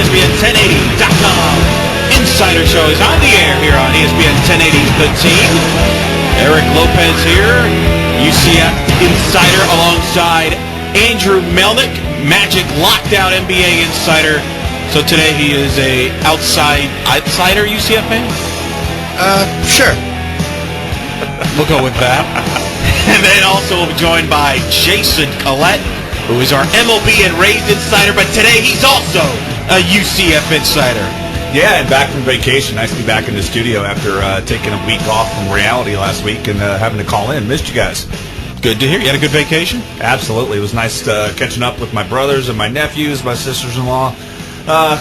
ESPN 1080.com. Insider Show is on the air here on ESPN 1080 The Team. Eric Lopez here, UCF Insider alongside Andrew Melnick, Magic Lockdown NBA Insider. So today he is a outsider UCF fan? Sure. We'll go with that. And then also we'll be joined by Jason Collette, who is our MLB and Rays insider, but today he's also a UCF insider. Yeah, and back from vacation. Nice to be back in the studio after taking a week off from reality last week and having to call in. Missed you guys. Good to hear. You had a good vacation? Absolutely. It was nice catching up with my brothers and my nephews, my sisters-in-law.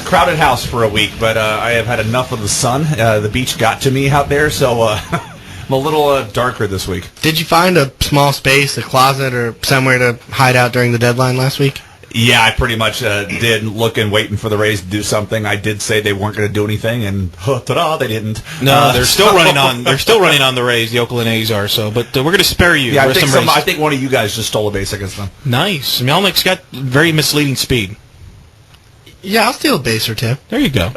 Crowded house for a week, but I have had enough of the sun. The beach got to me out there, so I'm a little darker this week. Did you find a small space, a closet, or somewhere to hide out during the deadline last week? Yeah, I pretty much did, looking, waiting for the Rays to do something. I did say they weren't going to do anything, and ta-da, they didn't. No, they're still running on. They're still running on the Rays. The Oakland A's are. So, but we're going to spare you. Yeah, I think one of you guys just stole a base against them. Nice. Melnick's got very misleading speed. Yeah, I'll steal a base or two. There you go.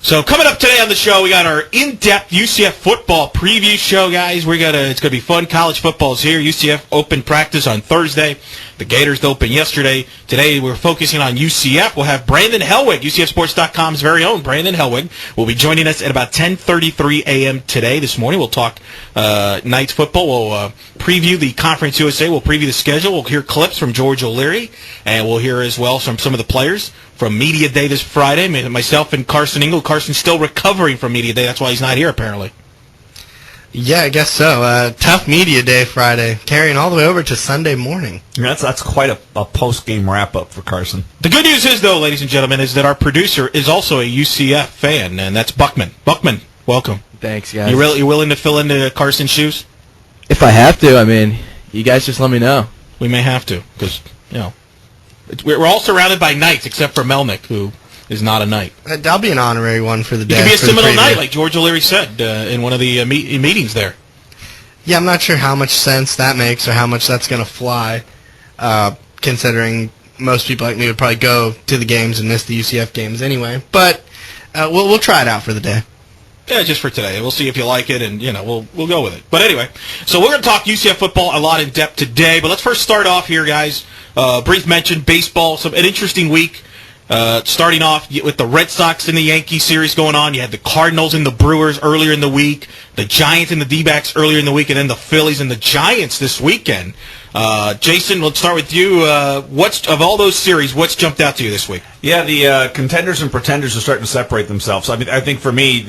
So coming up today on the show, we got our in-depth UCF football preview show, guys. It's gonna be fun. College football's here. UCF open practice on Thursday. The Gators opened yesterday. Today we're focusing on UCF. We'll have Brandon Helwig, UCFsports.com's very own Brandon Helwig, will be joining us at about 10:33 a.m. today. This morning we'll talk Knights football. We'll preview the Conference USA. We'll preview the schedule. We'll hear clips from George O'Leary, and we'll hear as well from some of the players from Media Day this Friday. Myself and Carson Engel. Carson's still recovering from Media Day. That's why he's not here, apparently. Yeah, I guess so. Tough Media Day Friday, carrying all the way over to Sunday morning. That's quite a post-game wrap-up for Carson. The good news is, though, ladies and gentlemen, is that our producer is also a UCF fan, and that's Buckman. Buckman, welcome. Thanks, guys. You willing to fill into Carson's shoes? If I have to, I mean, you guys just let me know. We may have to, because, we're all surrounded by Knights, except for Melnick, who is not a Knight. I'll be an honorary one for the day. You could be a Seminole Knight, like George O'Leary said in one of the meetings there. Yeah, I'm not sure how much sense that makes or how much that's going to fly, considering most people like me would probably go to the games and miss the UCF games anyway. But we'll try it out for the day. Yeah, just for today. We'll see if you like it, and we'll go with it. But anyway, so we're going to talk UCF football a lot in depth today. But let's first start off here, guys. Brief mention, baseball, an interesting week. Starting off with the Red Sox and the Yankees series going on. You had the Cardinals and the Brewers earlier in the week, the Giants and the D-backs earlier in the week, and then the Phillies and the Giants this weekend. Jason, let's start with you. Of all those series, what's jumped out to you this week? Yeah, the contenders and pretenders are starting to separate themselves. I think for me,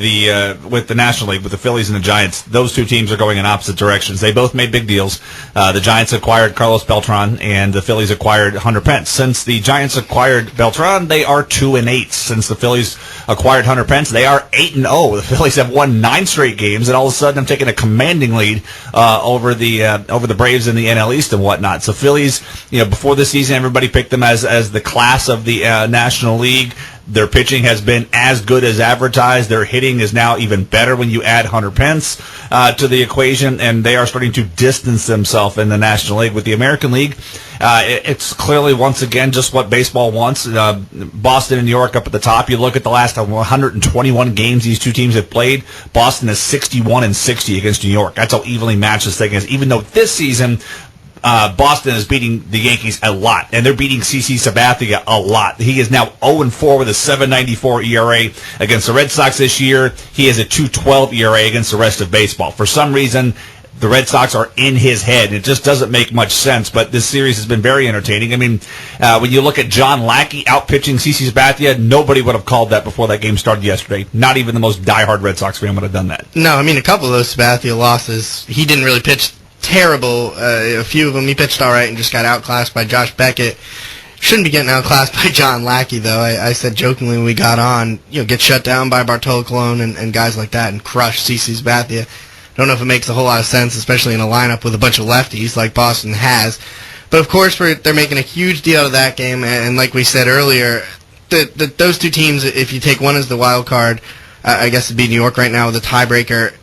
with the National League, with the Phillies and the Giants, those two teams are going in opposite directions. They both made big deals. The Giants acquired Carlos Beltran, and the Phillies acquired Hunter Pence. Since the Giants acquired Beltran, they are 2-8. Since the Phillies acquired Hunter Pence, they are 8-0. The Phillies have won 9 straight games, and all of a sudden, I'm taking a commanding lead over the Braves in the NL East and whatnot. So Phillies, before the season, everybody picked them as the class of the National League. Their pitching has been as good as advertised. Their hitting is now even better when you add Hunter Pence to the equation, and they are starting to distance themselves in the National League. With the American League, it's clearly, once again, just what baseball wants. Boston and New York up at the top. You look at the last 121 games these two teams have played. Boston is 61-60 against New York. That's how evenly matched this thing is, even though this season Boston is beating the Yankees a lot, and they're beating CC Sabathia a lot. He is now 0-4 with a 7.94 ERA against the Red Sox this year. He has a 2.12 ERA against the rest of baseball. For some reason, the Red Sox are in his head. It just doesn't make much sense, but this series has been very entertaining. When you look at John Lackey out-pitching CC Sabathia, nobody would have called that before that game started yesterday. Not even the most diehard Red Sox fan would have done that. No, a couple of those Sabathia losses, he didn't really pitch terrible. A few of them he pitched all right and just got outclassed by Josh Beckett. Shouldn't be getting outclassed by John Lackey, though. I said jokingly when we got on, get shut down by Bartolo Colon and guys like that and crush CC Sabathia. Don't know if it makes a whole lot of sense, especially in a lineup with a bunch of lefties like Boston has. But, of course, they're making a huge deal out of that game, and like we said earlier, those two teams, if you take one as the wild card, I guess it'd be New York right now with a tiebreaker,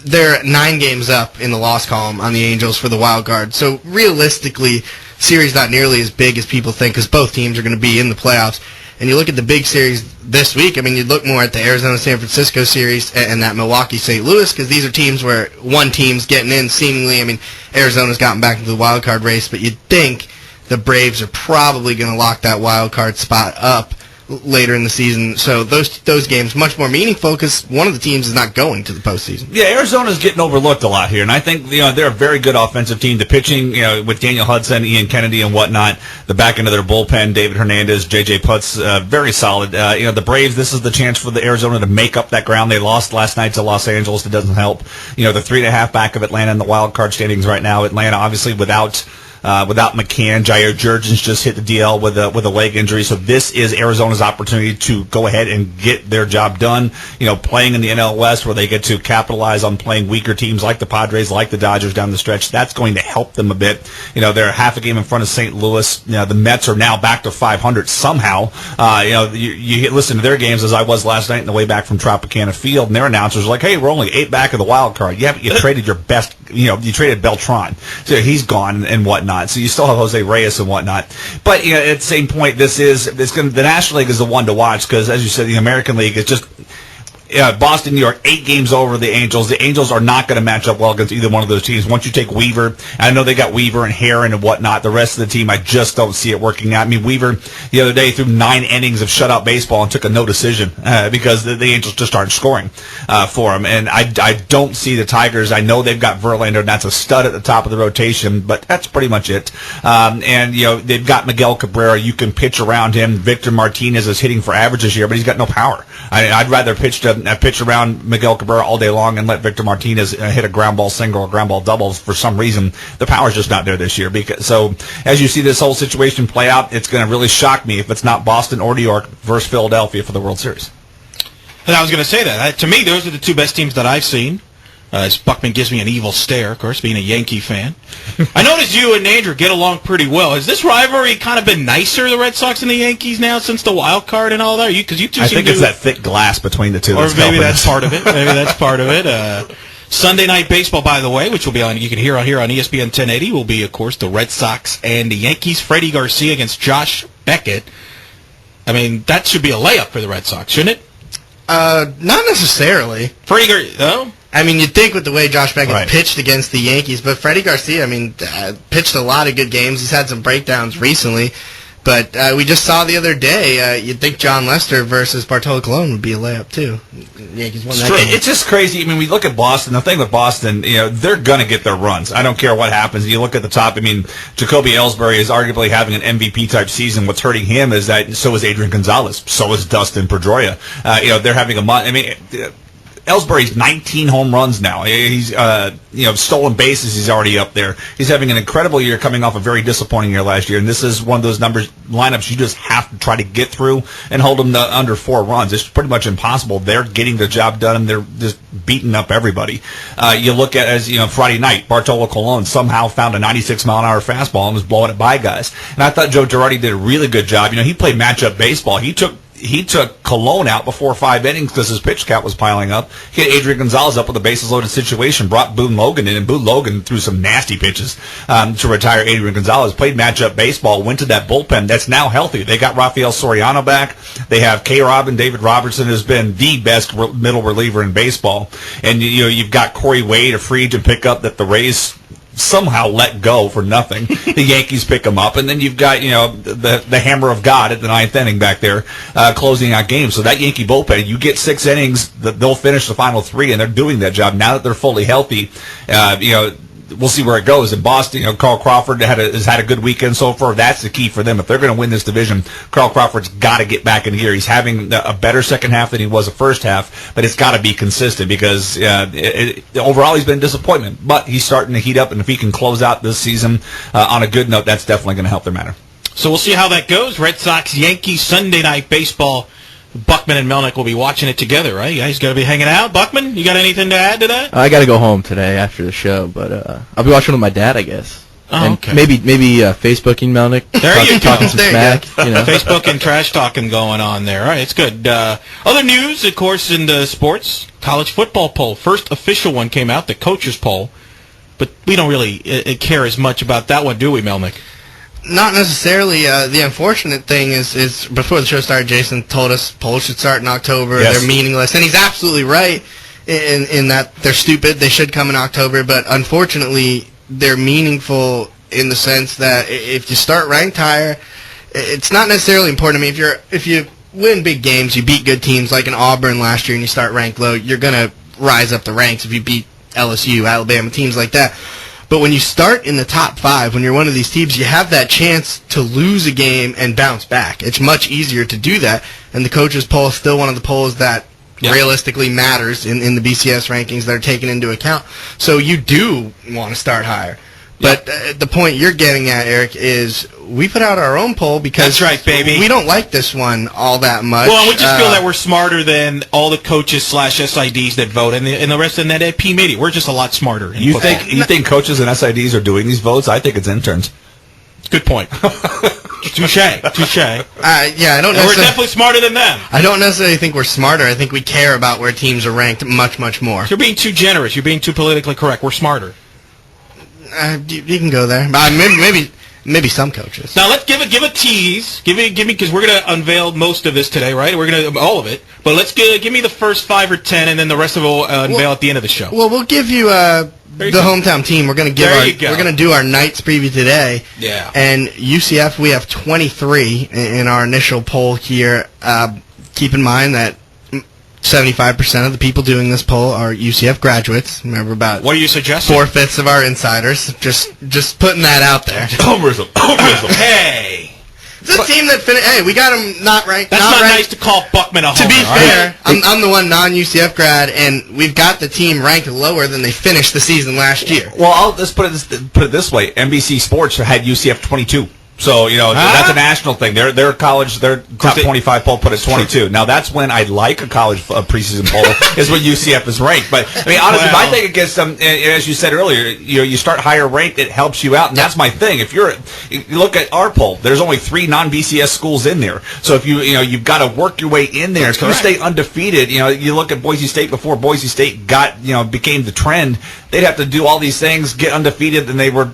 they're 9 games up in the loss column on the Angels for the wild card. So realistically, series not nearly as big as people think because both teams are going to be in the playoffs. And you look at the big series this week, I mean, you'd look more at the Arizona-San Francisco series and that Milwaukee-St. Louis, because these are teams where one team's getting in seemingly. I mean, Arizona's gotten back into the wild card race, but you'd think the Braves are probably going to lock that wild card spot up later in the season. So those games much more meaningful because one of the teams is not going to the postseason. Yeah, Arizona's getting overlooked a lot here, and I think they're a very good offensive team. The pitching, with Daniel Hudson, Ian Kennedy, and whatnot, the back end of their bullpen, David Hernandez, J.J. Putz, very solid. The Braves, this is the chance for the Arizona to make up that ground. They lost last night to Los Angeles. It doesn't help. They're 3.5 back of Atlanta in the wild card standings right now. Atlanta, obviously, without McCann, Jair Jurgens just hit the DL with a leg injury, so this is Arizona's opportunity to go ahead and get their job done. Playing in the NL West where they get to capitalize on playing weaker teams like the Padres, like the Dodgers down the stretch. That's going to help them a bit. They're half a game in front of St. Louis. The Mets are now back to 500 somehow. You listen to their games as I was last night on the way back from Tropicana Field, and their announcers are like, "Hey, we're only 8 back of the wild card. You traded your best. You traded Beltran, so he's gone and whatnot." So you still have Jose Reyes and whatnot. But at the same point, the National League is the one to watch because, as you said, the American League is just Boston, New York, 8 games over the Angels. The Angels are not going to match up well against either one of those teams. Once you take Weaver, and I know they got Weaver and Heron and whatnot, the rest of the team, I just don't see it working out. I mean, Weaver, the other day, threw 9 innings of shutout baseball and took a no decision because the Angels just aren't scoring for him. And I don't see the Tigers. I know they've got Verlander, and that's a stud at the top of the rotation, but that's pretty much it. They've got Miguel Cabrera. You can pitch around him. Victor Martinez is hitting for average this year, but he's got no power. I'd rather pitch around Miguel Cabrera all day long and let Victor Martinez hit a ground ball single or ground ball doubles. For some reason, the power's just not there this year. So as you see this whole situation play out, it's going to really shock me if it's not Boston or New York versus Philadelphia for the World Series. And I was going to say that. To me, those are the 2 best teams that I've seen. As Buckman gives me an evil stare, of course, being a Yankee fan. I noticed you and Andrew get along pretty well. Has this rivalry kind of been nicer, the Red Sox and the Yankees, now since the wild card and all that? Because you two I think it's that thick glass between the two. Or maybe that's part of it. Maybe that's part of it. Sunday Night Baseball, by the way, which will be on, you can hear on here on ESPN 1080, will be, of course, the Red Sox and the Yankees. Freddie Garcia against Josh Beckett. I mean, that should be a layup for the Red Sox, shouldn't it? Not necessarily. Freddie Garcia, no? I mean, you'd think with the way Josh Beckett pitched against the Yankees, but Freddie Garcia, pitched a lot of good games. He's had some breakdowns recently, but we just saw the other day, you'd think John Lester versus Bartolo Colon would be a layup, too. The Yankees won that game. It's just crazy. I mean, we look at Boston. The thing with Boston, they're going to get their runs. I don't care what happens. You look at the top, Jacoby Ellsbury is arguably having an MVP-type season. What's hurting him is that so is Adrian Gonzalez. So is Dustin Pedroia. They're having a month. Ellsbury's 19 home runs now. He's, stolen bases, he's already up there. He's having an incredible year coming off a very disappointing year last year, and this is one of those lineups you just have to try to get through and hold them to under 4 runs. It's pretty much impossible. They're getting the job done, and they're just beating up everybody. You look at, Friday night, Bartolo Colon somehow found a 96-mile-an-hour fastball and was blowing it by guys. And I thought Joe Girardi did a really good job. He played matchup baseball. He took Colon out before 5 innings because his pitch count was piling up. He had Adrian Gonzalez up with a bases-loaded situation, brought Boone Logan in, and Boone Logan threw some nasty pitches to retire Adrian Gonzalez. Played matchup baseball, went to that bullpen that's now healthy. They got Rafael Soriano back. They have K-Rob, and David Robertson has been the best middle reliever in baseball. And you've got Corey Wade, a free agent pickup that the Rays somehow let go for nothing. The Yankees pick them up, and then you've got the hammer of God at the 9th inning back there, closing out games. So that Yankee bullpen, you get 6 innings, they'll finish the final 3, and they're doing that job now that they're fully healthy. We'll see where it goes. In Boston, Carl Crawford has had a good weekend so far. That's the key for them. If they're going to win this division, Carl Crawford's got to get back in gear. He's having a better second half than he was the first half, but it's got to be consistent because overall he's been a disappointment. But he's starting to heat up, and if he can close out this season on a good note, that's definitely going to help their matter. So we'll see how that goes. Red Sox, Yankees, Sunday Night Baseball. Buckman and Melnick will be watching it together, right? You guys got to be hanging out. Buckman, you got anything to add to that? I got to go home today after the show, but I'll be watching with my dad, I guess. Oh, okay. Maybe Facebooking Melnick. There you go. Talking some smack. Facebook and trash talking going on there. All right, it's good. Other news, of course, in the sports, college football poll. First official one came out, the coaches poll. But we don't really care as much about that one, do we, Melnick? Not necessarily. The unfortunate thing is before the show started, Jason told us polls should start in October. Yes. They're meaningless, and he's absolutely right in that they're stupid. They should come in October, but unfortunately, they're meaningful in the sense that if you start ranked higher, it's not necessarily important. I mean, if you win big games, you beat good teams like in Auburn last year, and you start ranked low, you're gonna rise up the ranks if you beat LSU, Alabama, teams like that. But when you start in the top 5, when you're one of these teams, you have that chance to lose a game and bounce back. It's much easier to do that, and the coaches poll is still one of the polls that realistically matters in the BCS rankings that are taken into account. So you do want to start higher. But the point you're getting at, Eric, is we put out our own poll because that's right, baby. We don't like this one all that much. Well, we just feel that we're smarter than all the coaches / SIDs that vote and the rest of that P media. We're just a lot smarter. You think coaches and SIDs are doing these votes? I think it's interns. Good point. Touche. Yeah, I don't. And we're definitely smarter than them. I don't necessarily think we're smarter. I think we care about where teams are ranked much, much more. You're being too generous. You're being too politically correct. We're smarter. You can go there. Maybe some coaches. Now let's give a tease. Give me because we're gonna unveil most of this today, right? We're gonna all of it. But let's give me the first 5 or 10, and then the rest of it we'll unveil at the end of the show. Well, we'll give you the hometown team. We're gonna we're gonna do our Knights preview today. Yeah. And UCF, we have 23 in our initial poll here. Keep in mind that 75% of the people doing this poll are UCF graduates. Remember, about what are you suggesting? 4/5 of our insiders. Just putting that out there. Homerism. Hey. It's a team that finished. Hey, we got them not ranked. That's not nice to call Buckman a homer. To be fair, I'm the one non-UCF grad, and we've got the team ranked lower than they finished the season last year. Well, I'll just put it this way: NBC Sports had UCF 22. So, that's a national thing. Their college, their top 25 poll put it 22. Now, that's when I like a college preseason poll, is when UCF is ranked. But, I mean, honestly, if I think it gets some, as you said earlier, you start higher ranked, it helps you out. And that's my thing. If you look at our poll, there's only 3 non-BCS schools in there. So, if you've got to work your way in there. If you stay undefeated, you look at Boise State before Boise State became the trend, they'd have to do all these things, get undefeated, and they were,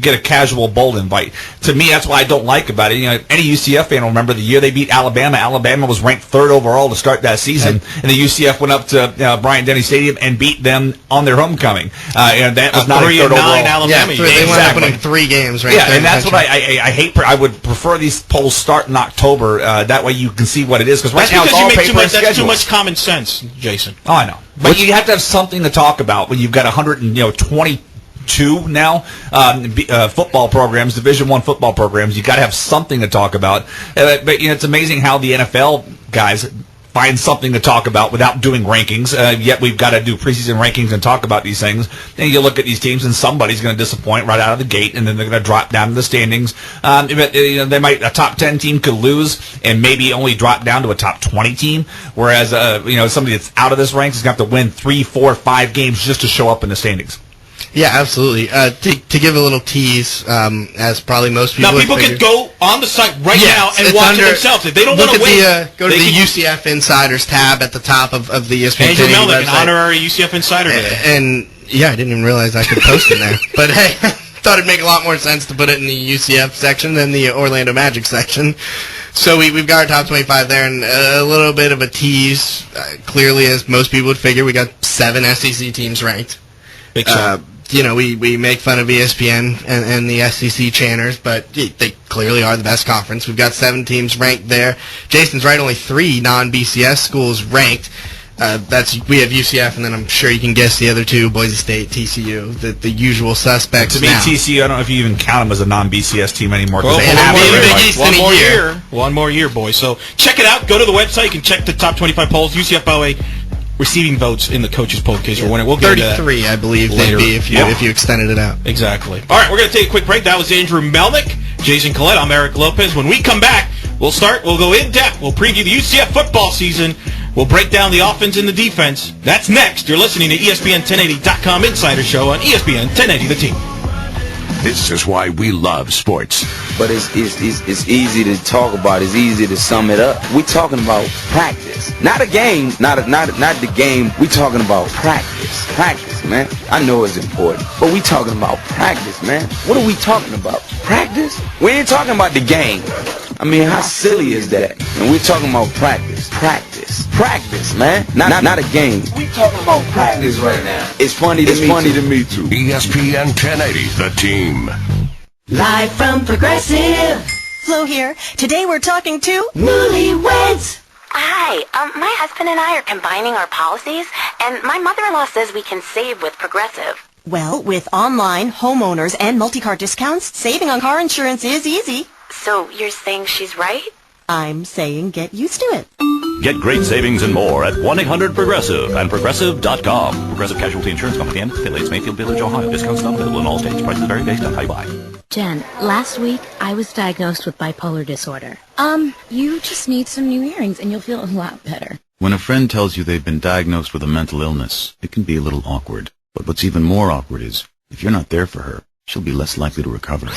get a casual bowl invite. To me, that's what I don't like about it. Any UCF fan will remember the year they beat Alabama. Alabama was ranked 3rd overall to start that season, and the UCF went up to Bryant-Denny Stadium and beat them on their homecoming. And that was not a 3rd overall. Alabama. They went up winning 3 games. Right? Yeah, and that's what I hate. I would prefer these polls start in October. That way you can see what it is. Because right now it's all paper and that's too much common sense, Jason. Oh, I know. But you have to have something to talk about when you've got 122 now football programs, Division I football programs. You got to have something to talk about. But it's amazing how the NFL guys find something to talk about without doing rankings. Yet we've got to do preseason rankings and talk about these things. And you look at these teams, and somebody's going to disappoint right out of the gate, and then they're going to drop down to the standings. A top 10 team could lose and maybe only drop down to a top 20 team, whereas somebody that's out of this ranks is going to have to win 3, 4, 5 games just to show up in the standings. Yeah, absolutely. To give a little tease, as probably most people. Now, people can go on the site now and watch it themselves. If they don't want to wait, go to the UCF Insiders tab at the top of the ESPN. Andrew Melnick, an honorary UCF Insider today. And yeah, I didn't even realize I could post in there. But hey, thought it'd make a lot more sense to put it in the UCF section than the Orlando Magic section. So we've got our top 25 there, and a little bit of a tease. Clearly, as most people would figure, we got 7 SEC teams ranked. Big show. We make fun of ESPN and the SEC channers, but they clearly are the best conference. We've got 7 teams ranked there. Jason's right, only 3 non-BCS schools ranked. We have UCF, and then I'm sure you can guess the other 2, Boise State, TCU, the usual suspects. To me, TCU, I don't know if you even count them as a non-BCS team anymore. Well, one more year, boys. So check it out. Go to the website. You can check the top 25 polls. UCF, by the way, receiving votes in the coaches poll in case you're wondering. We'll get 33, I believe, later. They'd be if you extended it out. Exactly. All right, we're going to take a quick break. That was Andrew Melnick, Jason Collette. I'm Eric Lopez. When we come back, we'll go in depth. We'll preview the UCF football season. We'll break down the offense and the defense. That's next. You're listening to ESPN 1080.com Insider Show on ESPN 1080 The Team. This is why we love sports. But it's easy to talk about. It's easy to sum it up. We're talking about practice, not a game, not the game. We're talking about practice. Practice, man. I know it's important, but we talking about practice, man. What are we talking about? Practice? We ain't talking about the game. I mean, how silly is that? And we're talking about practice. Practice, man. Not a game. We talking about practice right now. It's funny to me too. ESPN 1080, The Team. Live from Progressive. Flo here. Today we're talking to Newlyweds. Hi, my husband and I are combining our policies, and my mother-in-law says we can save with Progressive. Well, with online, homeowners, and multi-car discounts, saving on car insurance is easy. So you're saying she's right? I'm saying get used to it. Get great savings and more at 1-800-PROGRESSIVE and Progressive.com. Progressive Casualty Insurance Company and affiliates, Mayfield Village, Ohio. Discounts not available in all states. Prices vary based on how you buy. Jen, last week I was diagnosed with bipolar disorder. You just need some new earrings and you'll feel a lot better. When a friend tells you they've been diagnosed with a mental illness, it can be a little awkward. But what's even more awkward is, if you're not there for her, she'll be less likely to recover.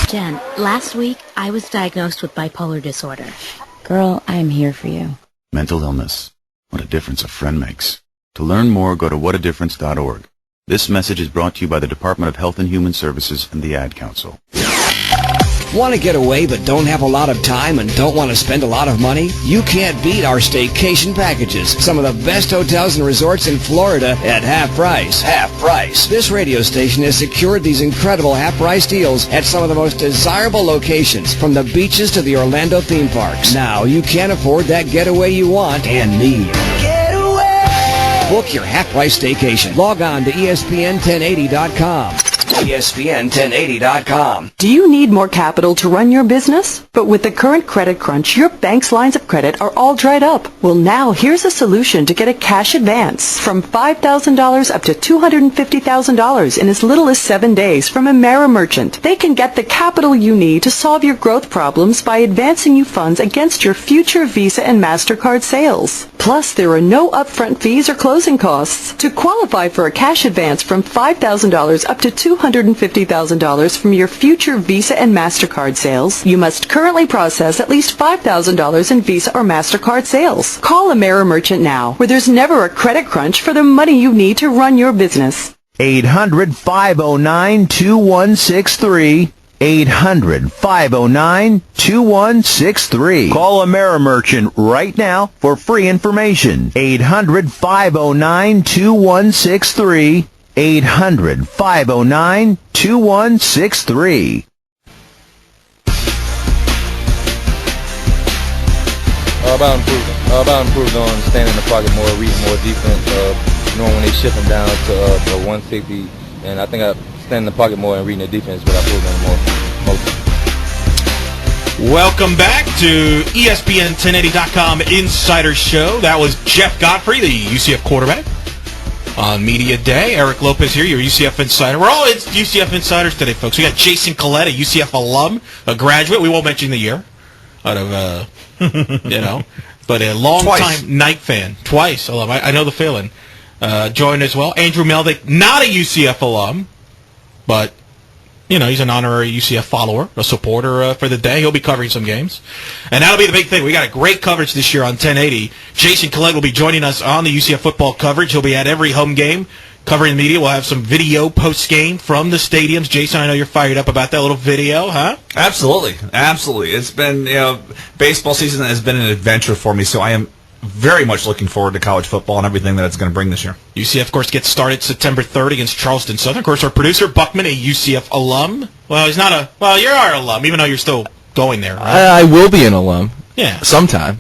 Jen, last week I was diagnosed with bipolar disorder. Girl, I'm here for you. Mental illness. What a difference a friend makes. To learn more, go to whatadifference.org. This message is brought to you by the Department of Health and Human Services and the Ad Council. Want to get away but don't have a lot of time and don't want to spend a lot of money? You can't beat our staycation packages. Some of the best hotels and resorts in Florida at half price. Half price. This radio station has secured these incredible half price deals at some of the most desirable locations, from the beaches to the Orlando theme parks. Now you can afford that getaway you want and need. Book your half-price staycation. Log on to ESPN1080.com. ESPN1080.com. Do you need more capital to run your business? But with the current credit crunch, your bank's lines of credit are all dried up. Well, now here's a solution to get a cash advance from $5,000 up to $250,000 in as little as 7 days from Amera Merchant. They can get the capital you need to solve your growth problems by advancing you funds against your future Visa and MasterCard sales. Plus, there are no upfront fees or closing costs. To qualify for a cash advance from $5,000 up to $250,000 from your future Visa and MasterCard sales, you must currently process at least $5,000 in Visa or MasterCard sales. Call Amera Merchant now, where there's never a credit crunch for the money you need to run your business. 800-509-2163. 800-509-2163. Call Amera Merchant right now for free information. 800-509-2163. 800-509-2163. About improved on standing in the pocket more, reading more defense, knowing when they shift them down to 160, and I think I stand in the pocket more and reading the defense, but I improved on more. Welcome back to ESPN 1080.com Insider Show. That was Jeff Godfrey, the UCF quarterback, on Media Day. Eric Lopez here, your UCF Insider. We're all UCF Insiders today, folks. We got Jason Collette, a UCF alum, a graduate. We won't mention the year out of, but a long-time Knight fan. Twice alum. I know the feeling. Joined as well. Andrew Melnick, not a UCF alum, but he's an honorary UCF follower, a supporter for the day. He'll be covering some games. And that'll be the big thing. We got a great coverage this year on 1080. Jason Collette will be joining us on the UCF football coverage. He'll be at every home game covering the media. We'll have some video post-game from the stadiums. Jason, I know you're fired up about that little video, huh? Absolutely. It's been, baseball season has been an adventure for me, so I am very much looking forward to college football and everything that it's going to bring this year. UCF, of course, gets started September 3rd against Charleston Southern. Of course, our producer, Buckman, a UCF alum. Well, he's not you're our alum, even though you're still going there, right? I will be an alum. Yeah. Sometime.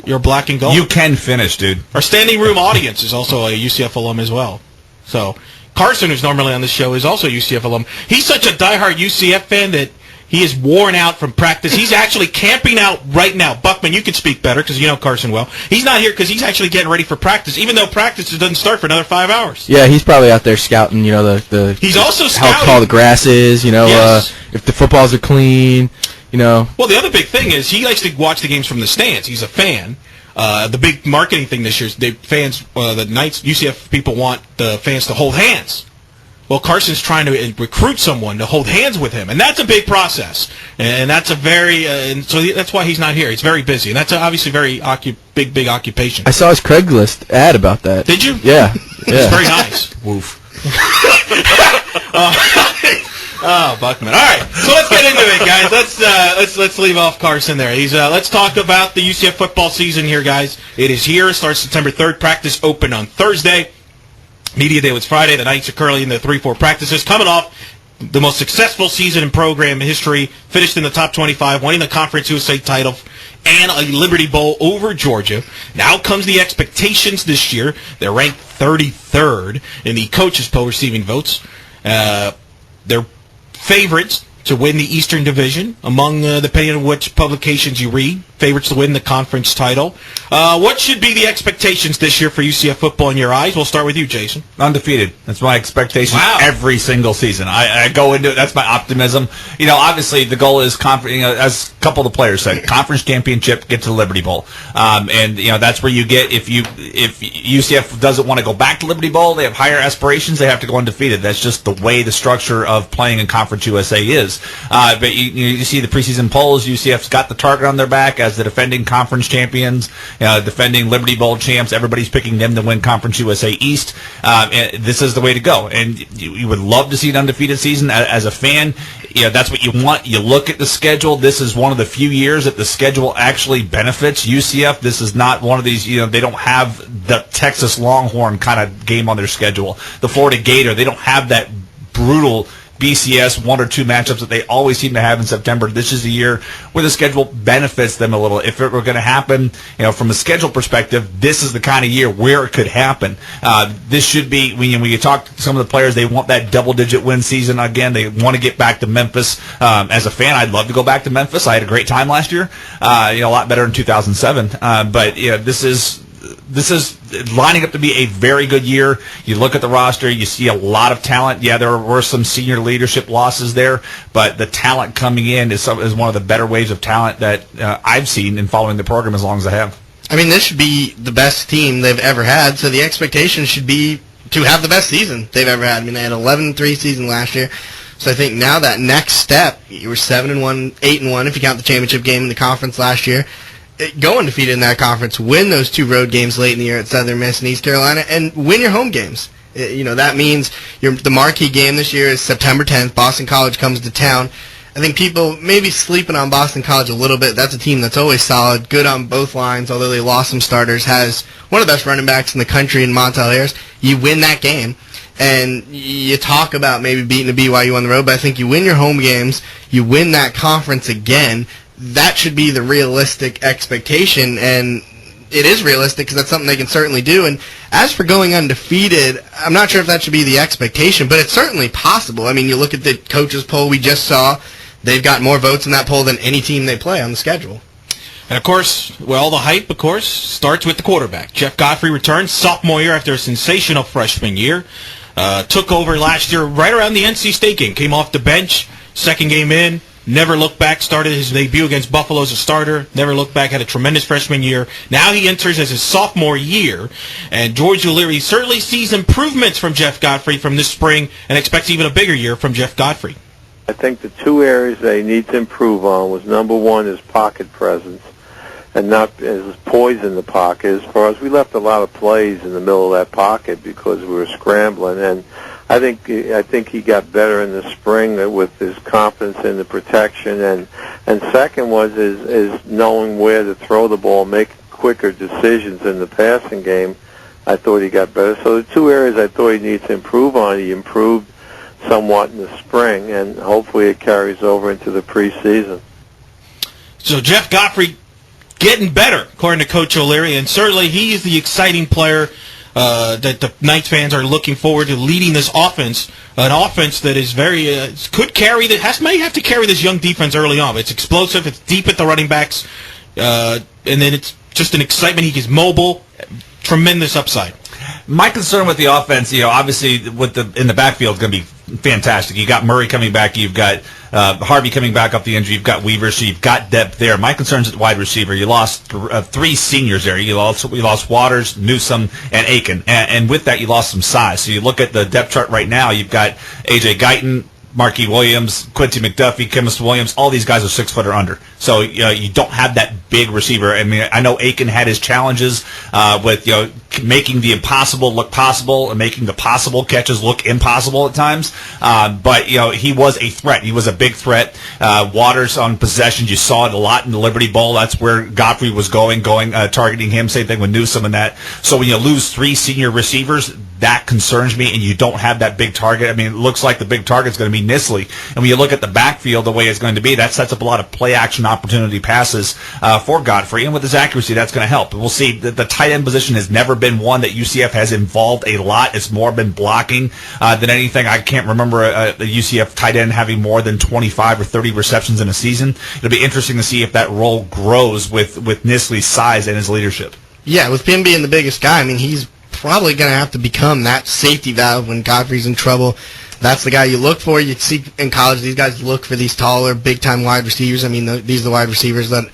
You're black and gold. You can finish, dude. Our standing room audience is also a UCF alum as well. So, Carson, who's normally on the show, is also a UCF alum. He's such a diehard UCF fan that he is worn out from practice. He's actually camping out right now. Buckman, you can speak better because you know Carson well. He's not here because he's actually getting ready for practice, even though practice doesn't start for another 5 hours. Yeah, he's probably out there scouting, He's also scouting how tall the grass is, yes. If the footballs are clean, Well, the other big thing is he likes to watch the games from the stands. He's a fan. The big marketing thing this year is the Knights, UCF people want the fans to hold hands Well, Carson's trying to recruit someone to hold hands with him, and that's a big process. And that's a very, and so that's why he's not here. He's very busy, and that's obviously very big occupation. I saw his Craigslist ad about that. Did you? Yeah. It's very nice. Woof. Oh, Buckman. All right, so let's get into it, guys. Let's leave off Carson there. Let's talk about the UCF football season here, guys. It is here. It starts September 3rd. Practice open on Thursday. Media Day was Friday. The Knights are currently in the 3-4 practices, coming off the most successful season in program history, finished in the top 25, winning the Conference USA title, and a Liberty Bowl over Georgia. Now comes the expectations this year. They're ranked 33rd in the coaches' poll receiving votes. They're favorites to win the Eastern Division, among depending on which publications you read. Favorites to win the conference title. What should be the expectations this year for UCF football in your eyes? We'll start with you, Jason. Undefeated. That's my expectation every single season. I go into it. That's my optimism. Obviously the goal is, as a couple of the players said, conference championship, get to the Liberty Bowl. And that's where you get, if UCF doesn't want to go back to Liberty Bowl, they have higher aspirations, they have to go undefeated. That's just the way the structure of playing in Conference USA is. But you see the preseason polls, UCF's got the target on their back as the defending conference champions, defending Liberty Bowl champs. Everybody's picking them to win Conference USA East. And this is the way to go. And you would love to see an undefeated season as a fan. That's what you want. You look at the schedule. This is one of the few years that the schedule actually benefits UCF. This is not one of these, they don't have the Texas Longhorn kind of game on their schedule. The Florida Gator, they don't have that brutal BCS 1 or 2 matchups that they always seem to have in September. This is a year where the schedule benefits them a little. If it were going to happen, from a schedule perspective, this is the kind of year where it could happen. This should be, when you talk to some of the players, they want that double-digit win season again. They want to get back to Memphis. As a fan, I'd love to go back to Memphis. I had a great time last year. A lot better in 2007. But this is lining up to be a very good year. You look at the roster, you see a lot of talent. Yeah, there were some senior leadership losses there, but the talent coming in is one of the better waves of talent that I've seen in following the program as long as I have. I mean, this should be the best team they've ever had, so the expectation should be to have the best season they've ever had. I mean, they had an 11-3 season last year, so I think now that next step, you were 7-1, 8-1 if you count the championship game in the conference last year. Go undefeated in that conference, win those 2 road games late in the year at Southern Miss and East Carolina, and win your home games. That means the marquee game this year is September 10th. Boston College comes to town. I think people maybe sleeping on Boston College a little bit. That's a team that's always solid, good on both lines, although they lost some starters, has one of the best running backs in the country in Montel Harris. You win that game, and you talk about maybe beating a BYU on the road, but I think you win your home games, you win that conference again. That should be the realistic expectation, and it is realistic because that's something they can certainly do. And as for going undefeated, I'm not sure if that should be the expectation, but it's certainly possible. I mean, you look at the coaches poll we just saw, they've got more votes in that poll than any team they play on the schedule. And, of course, the hype, of course, starts with the quarterback. Jeff Godfrey returns sophomore year after a sensational freshman year. Took over last year right around the NC State game. Came off the bench, second game in. Never looked back, started his debut against Buffalo as a starter. Never looked back, had a tremendous freshman year. Now he enters as his sophomore year, and George O'Leary certainly sees improvements from Jeff Godfrey from this spring and expects even a bigger year from Jeff Godfrey. I think the 2 areas they need to improve on was, number 1 is pocket presence, and not as poise in the pocket. As far as we left a lot of plays in the middle of that pocket because we were scrambling, and I think he got better in the spring with his confidence in the protection, and second is knowing where to throw the ball, make quicker decisions in the passing game. I thought he got better. So the 2 areas I thought he needs to improve on, he improved somewhat in the spring, and hopefully it carries over into the preseason. So Jeff Godfrey getting better, according to Coach O'Leary, and certainly he is the exciting player that the Knights fans are looking forward to leading this offense, an offense that is very may have to carry this young defense early on. It's explosive, it's deep at the running backs, and then it's just an excitement. He is mobile, tremendous upside. My concern with the offense, obviously in the backfield is going to be fantastic. You got Murray coming back. You've got Harvey coming back off the injury. You've got Weaver, so you've got depth there. My concerns at wide receiver, you lost three seniors there. You lost Waters, Newsome, and Aiken. And with that, you lost some size. So you look at the depth chart right now, you've got A.J. Guyton, Marquis Williams, Quincy McDuffie, Chemist Williams, all these guys are 6 foot or under. So you don't have that big receiver. I mean, I know Aiken had his challenges with making the impossible look possible and making the possible catches look impossible at times. But he was a threat. He was a big threat. Waters on possessions, you saw it a lot in the Liberty Bowl. That's where Godfrey was going, targeting him. Same thing with Newsome and that. So when you lose 3 senior receivers, that concerns me, and you don't have that big target. I mean, it looks like the big target's going to be Nisley. And when you look at the backfield, the way it's going to be, that sets up a lot of play-action opportunity passes for Godfrey. And with his accuracy, that's going to help. And we'll see. The tight end position has never been one that UCF has involved a lot. It's more been blocking than anything. I can't remember a UCF tight end having more than 25 or 30 receptions in a season. It'll be interesting to see if that role grows with Nisley's size and his leadership. Yeah, with him being the biggest guy, I mean, he's probably going to have to become that safety valve when Godfrey's in trouble. That's the guy you look for. You see in college, these guys look for these taller, big-time wide receivers. I mean, these are the wide receivers that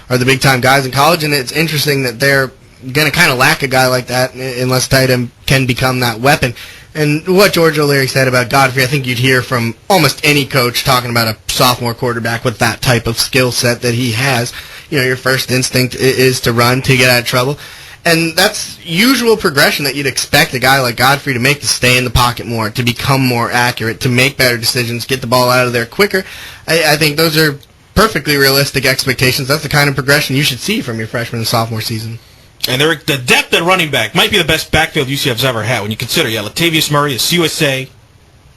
are the big-time guys in college, and it's interesting that they're going to kind of lack a guy like that unless tight end can become that weapon. And what George O'Leary said about Godfrey, I think you'd hear from almost any coach talking about a sophomore quarterback with that type of skill set that he has. Your first instinct is to run to get out of trouble. And that's usual progression that you'd expect a guy like Godfrey to make, to stay in the pocket more, to become more accurate, to make better decisions, get the ball out of there quicker. I think those are perfectly realistic expectations. That's the kind of progression you should see from your freshman and sophomore season. And the depth at running back might be the best backfield UCF's ever had when you consider, Latavius Murray, a CUSA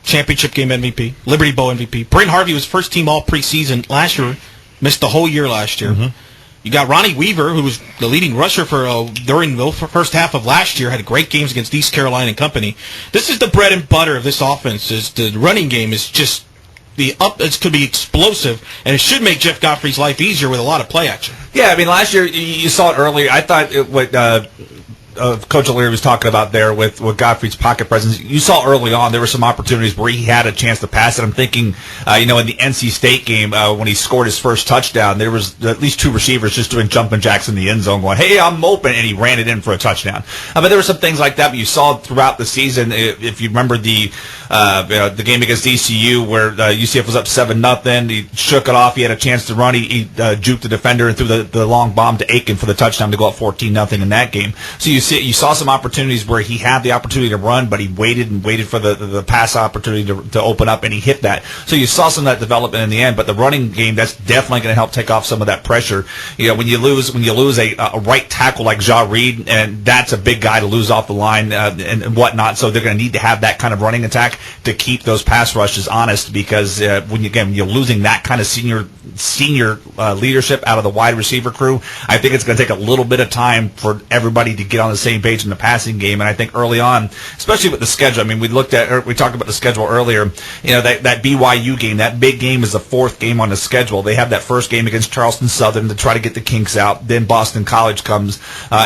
championship game MVP, Liberty Bowl MVP. Brent Harvey was first team all preseason last year, missed the whole year last year. Mm-hmm. You got Ronnie Weaver, who was the leading rusher for during the first half of last year, had great games against East Carolina and company. This is the bread and butter of this offense. Is the running game is just it could be explosive, and it should make Jeff Godfrey's life easier with a lot of play action. Yeah, I mean, last year you saw it earlier. I thought what Coach O'Leary was talking about there with Godfrey's pocket presence. You saw early on there were some opportunities where he had a chance to pass it. I'm thinking, in the NC State game when he scored his first touchdown, there was at least 2 receivers just doing jumping jacks in the end zone going, hey, I'm open, and he ran it in for a touchdown. But there were some things like that, but you saw throughout the season, if you remember the game against ECU where UCF was up 7-0, he shook it off, he had a chance to run, he juked the defender and threw the long bomb to Aiken for the touchdown to go up 14-0 in that game. So you saw some opportunities where he had the opportunity to run, but he waited for the pass opportunity to open up, and he hit that. So you saw some of that development in the end. But the running game, that's definitely going to help take off some of that pressure. When you lose a right tackle like Ja Reed, and that's a big guy to lose off the line and whatnot. So they're going to need to have that kind of running attack to keep those pass rushes honest. Because when you're losing that kind of senior leadership out of the wide receiver crew, I think it's going to take a little bit of time for everybody to get on the same page in the passing game. And I think early on, especially with the schedule, I mean, we talked about the schedule earlier, that BYU game, that big game is the 4th game on the schedule. They have that first game against Charleston Southern to try to get the kinks out. Then Boston College comes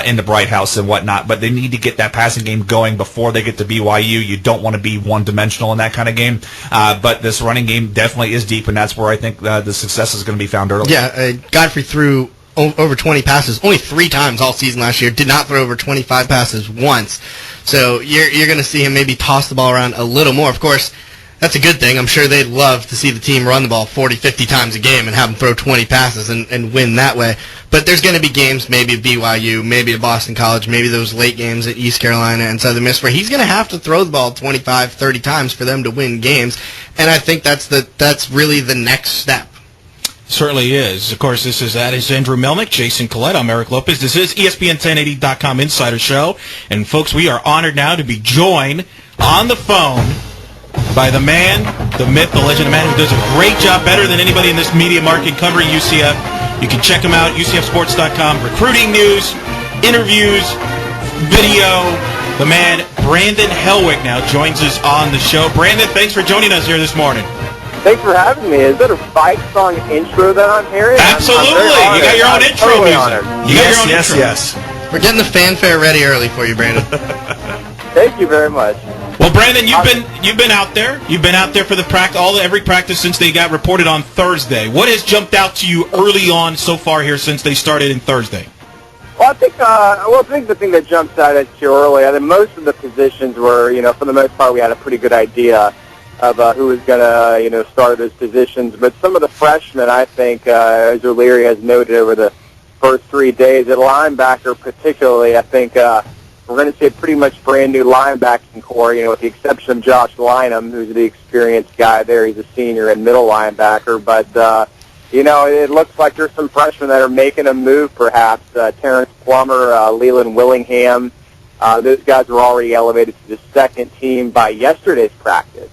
into Bright House and whatnot. But they need to get that passing game going before they get to BYU. You don't want to be one-dimensional in that kind of game. But this running game definitely is deep, and that's where I think the success is going to be found early. Yeah, Godfrey threw over 20 passes only 3 times all season last year. Did not throw over 25 passes once. So you're going to see him maybe toss the ball around a little more. Of course, that's a good thing. I'm sure they'd love to see the team run the ball 40, 50 times a game and have him throw 20 passes and win that way. But there's going to be games, maybe at BYU, maybe at Boston College, maybe those late games at East Carolina and Southern Miss, where he's going to have to throw the ball 25, 30 times for them to win games. And I think that's really the next step. Certainly is. Of course, that is Andrew Melnick, Jason Collette. I'm Eric Lopez. This is ESPN1080.com Insider Show. And, folks, we are honored now to be joined on the phone by the man, the myth, the legend, the man who does a great job, better than anybody in this media market covering UCF. You can check him out, UCFsports.com. Recruiting news, interviews, video. The man, Brandon Helwig, now joins us on the show. Brandon, thanks for joining us here this morning. Thanks for having me. Is that a fight song intro that I'm hearing? Absolutely. You got your own intro music. Yes. We're getting the fanfare ready early for you, Brandon. Thank you very much. Well, Well, Brandon, you've been out there. You've been out there for the every practice since they got reported on Thursday. What has jumped out to you early on so far here since they started in Thursday? Well, I think the thing that jumps out at you early, I think most of the positions were, for the most part, we had a pretty good idea of who was going to, start those positions. But some of the freshmen, I think, as O'Leary has noted over the first 3 days, at linebacker particularly, I think we're going to see a pretty much brand new linebacking core, with the exception of Josh Lynham, who's the experienced guy there. He's a senior and middle linebacker. But, it looks like there's some freshmen that are making a move, perhaps. Terrence Plummer, Leland Willingham, those guys were already elevated to the second team by yesterday's practice.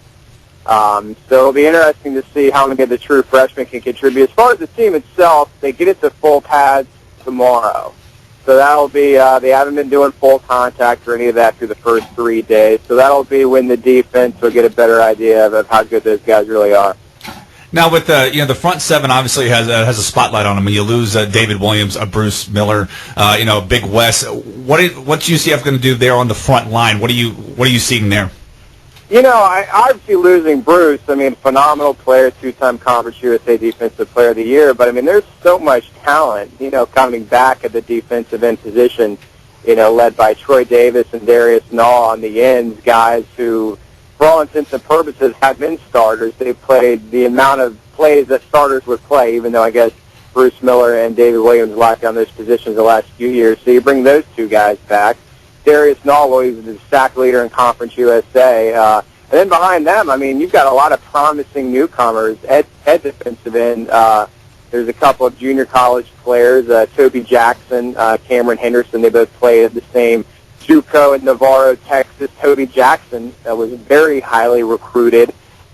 So it'll be interesting to see how many of the true freshmen can contribute. As far as the team itself, they get it to full pads tomorrow. So that'll be, they haven't been doing full contact or any of that through the first 3 days. So that'll be when the defense will get a better idea of how good those guys really are. Now, with the front seven obviously has a spotlight on them. When you lose David Williams, Bruce Miller, Big Wes, what's UCF going to do there on the front line? What are you seeing there? I obviously losing Bruce. Phenomenal player, two-time Conference USA Defensive Player of the Year. But there's so much talent, coming back at the defensive end position, led by Troy Davis and Darius Naw on the ends, guys who, for all intents and purposes, have been starters. They've played the amount of plays that starters would play, even though I guess Bruce Miller and David Williams locked down those positions the last few years. So you bring those two guys back. Darius Naw, he's the sack leader in Conference USA. And then behind them, you've got a lot of promising newcomers at defensive end. There's a couple of junior college players, Toby Jackson, Cameron Henderson. They both played at the same JUCO in Navarro, Texas. Toby Jackson was very highly recruited,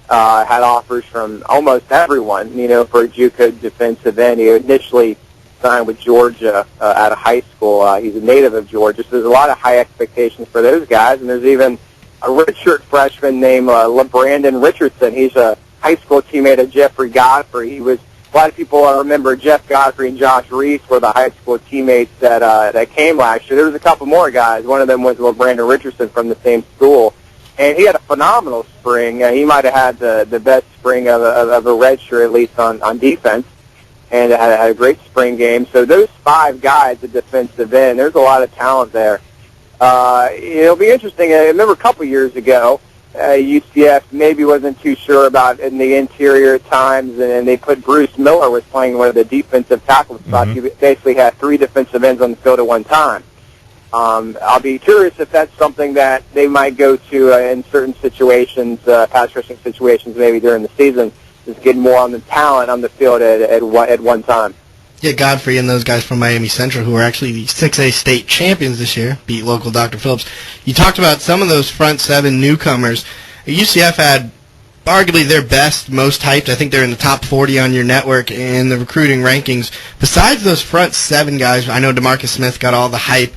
had offers from almost everyone, for a JUCO defensive end. He initially signed with Georgia out of high school. He's a native of Georgia, so there's a lot of high expectations for those guys. And there's even a redshirt freshman named Brandon Richardson. He's a high school teammate of Jeffrey Godfrey. A lot of people remember Jeff Godfrey and Josh Reese were the high school teammates that came last year. There was a couple more guys. One of them was Brandon Richardson from the same school. And he had a phenomenal spring. He might have had the best spring of a redshirt, at least on defense, and had a great spring game. So those 5 guys at defensive end, there's a lot of talent there. It'll be interesting. I remember a couple years ago, UCF maybe wasn't too sure about in the interior at times, and they put Bruce Miller was playing one of the defensive tackle spots. Mm-hmm. You basically had 3 defensive ends on the field at one time. I'll be curious if that's something that they might go to in certain situations, pass rushing situations maybe during the season, just getting more on the talent on the field at one time. Yeah, Godfrey and those guys from Miami Central, who are actually the 6A state champions this year, beat local Dr. Phillips. You talked about some of those front 7 newcomers. UCF had arguably their best, most hyped. I think they're in the top 40 on your network in the recruiting rankings. Besides those front 7 guys, I know DeMarcus Smith got all the hype,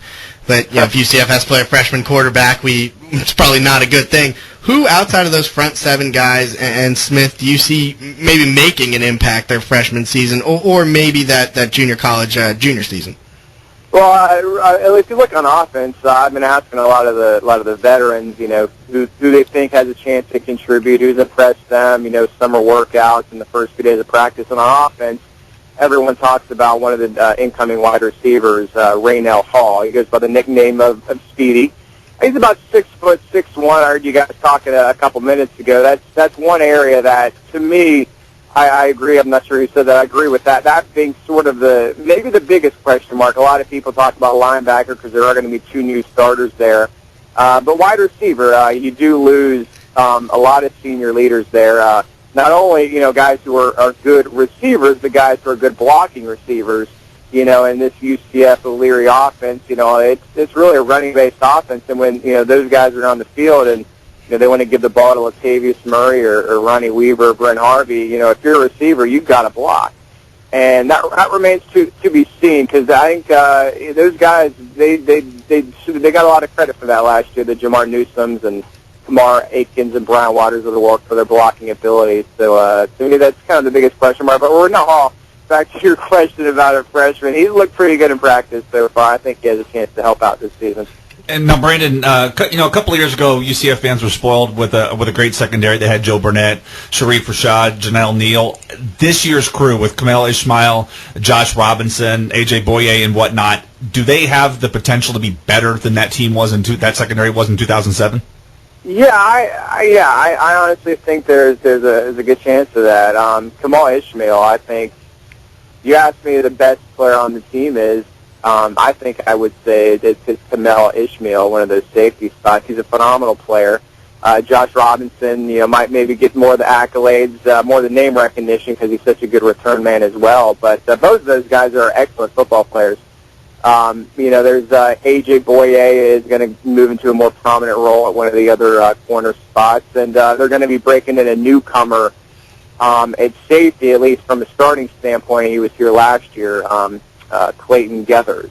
but if UCF has to play a freshman quarterback, it's probably not a good thing. Who outside of those front 7 guys and Smith do you see maybe making an impact their freshman season, or maybe that junior college junior season? Well, if you look on offense, I've been asking a lot of the veterans, who they think has a chance to contribute, who's impressed them, summer workouts and the first few days of practice. And on offense, everyone talks about one of the incoming wide receivers, Raynell Hall. He goes by the nickname of Speedy. He's about 6'6", I heard you guys talking a couple minutes ago. That's one area that, to me, I agree. I'm not sure who said that. I agree with that. That being sort of maybe the biggest question mark. A lot of people talk about linebacker because there are going to be 2 new starters there. But wide receiver, you do lose a lot of senior leaders there. Not only, guys who are good receivers, but guys who are good blocking receivers. In this UCF O'Leary offense, it's really a running-based offense. And when, those guys are on the field and, they want to give the ball to Latavius Murray or Ronnie Weaver or Brent Harvey, if you're a receiver, you've got to block. And that remains to be seen because I think those guys, they got a lot of credit for that last year, the Jamar Newsomes and Kamar Aikens and Brian Waters of the world for their blocking abilities. So to me, that's kind of the biggest question mark. But we're not all. Back to your question about a freshman, he's looked pretty good in practice so far. I think he has a chance to help out this season. And now, Brandon, a couple of years ago, UCF fans were spoiled with a great secondary. They had Joe Burnett, Sharif Rashad, Janelle Neal. This year's crew with Kamel Ishmael, Josh Robinson, AJ Boye, and whatnot, do they have the potential to be better than that team was that secondary was in 2007? Yeah, I honestly think there's a good chance of that. Kamel Ishmael, I think, you asked me who the best player on the team is. I think I would say that it's Kamel Ishmael, one of those safety spots. He's a phenomenal player. Josh Robinson, might maybe get more of the accolades, more of the name recognition because he's such a good return man as well. But both of those guys are excellent football players. There's AJ Boye is going to move into a more prominent role at one of the other corner spots, and they're going to be breaking in a newcomer at safety, at least from a starting standpoint. He was here last year. Clayton Gethers.